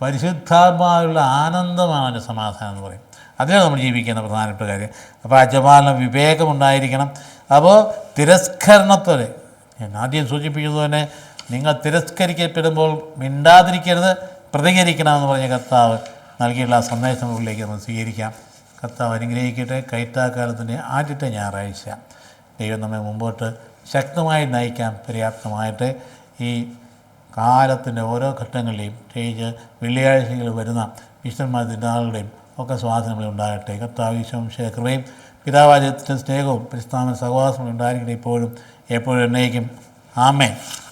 പരിശുദ്ധാത്മാവുള്ള ആനന്ദമാണ് അവൻ്റെ സമാധാനം എന്ന് പറയും. അതിലാണ് നമ്മൾ ജീവിക്കുന്ന പ്രധാനപ്പെട്ട കാര്യം. അപ്പോൾ അജപാലനം വിവേകമുണ്ടായിരിക്കണം. അപ്പോൾ തിരസ്കരണത്തോടെ, ഞാൻ ആദ്യം സൂചിപ്പിക്കുന്നത് തന്നെ, നിങ്ങൾ തിരസ്കരിക്കപ്പെടുമ്പോൾ മിണ്ടാതിരിക്കരുത്, പ്രതികരിക്കണമെന്ന് പറഞ്ഞ കർത്താവ് നൽകിയുള്ള സന്ദേശങ്ങളിലേക്ക് നമ്മൾ സ്വീകരിക്കാം. കർത്താവ് അനുഗ്രഹിക്കട്ടെ. കൈത്താക്കാലത്തിൻ്റെ ആദ്യത്തെ ഞായറാഴ്ച ദൈവം നമ്മെ മുമ്പോട്ട് ശക്തമായി നയിക്കാൻ പര്യാപ്തമായിട്ട് ഈ കാലത്തിൻ്റെ ഓരോ ഘട്ടങ്ങളിലെയും, പ്രത്യേകിച്ച് വെള്ളിയാഴ്ചകൾ വരുന്ന വിശുദ്ധന്മാരുടെ ആളുകളുടെയും ഒക്കെ സ്വാധീനങ്ങൾ ഉണ്ടാകട്ടെ. കർത്താവ് ഈശോമിശിഹായുടെ കൃപയും പിതാവാചകത്തിൻ്റെ സ്നേഹവും പരിശുദ്ധാത്മാവിന്റെ സഹവാസവും ഉണ്ടായിരിക്കട്ടെ, ഇപ്പോഴും എപ്പോഴും എന്നേക്കും. ആമേൻ.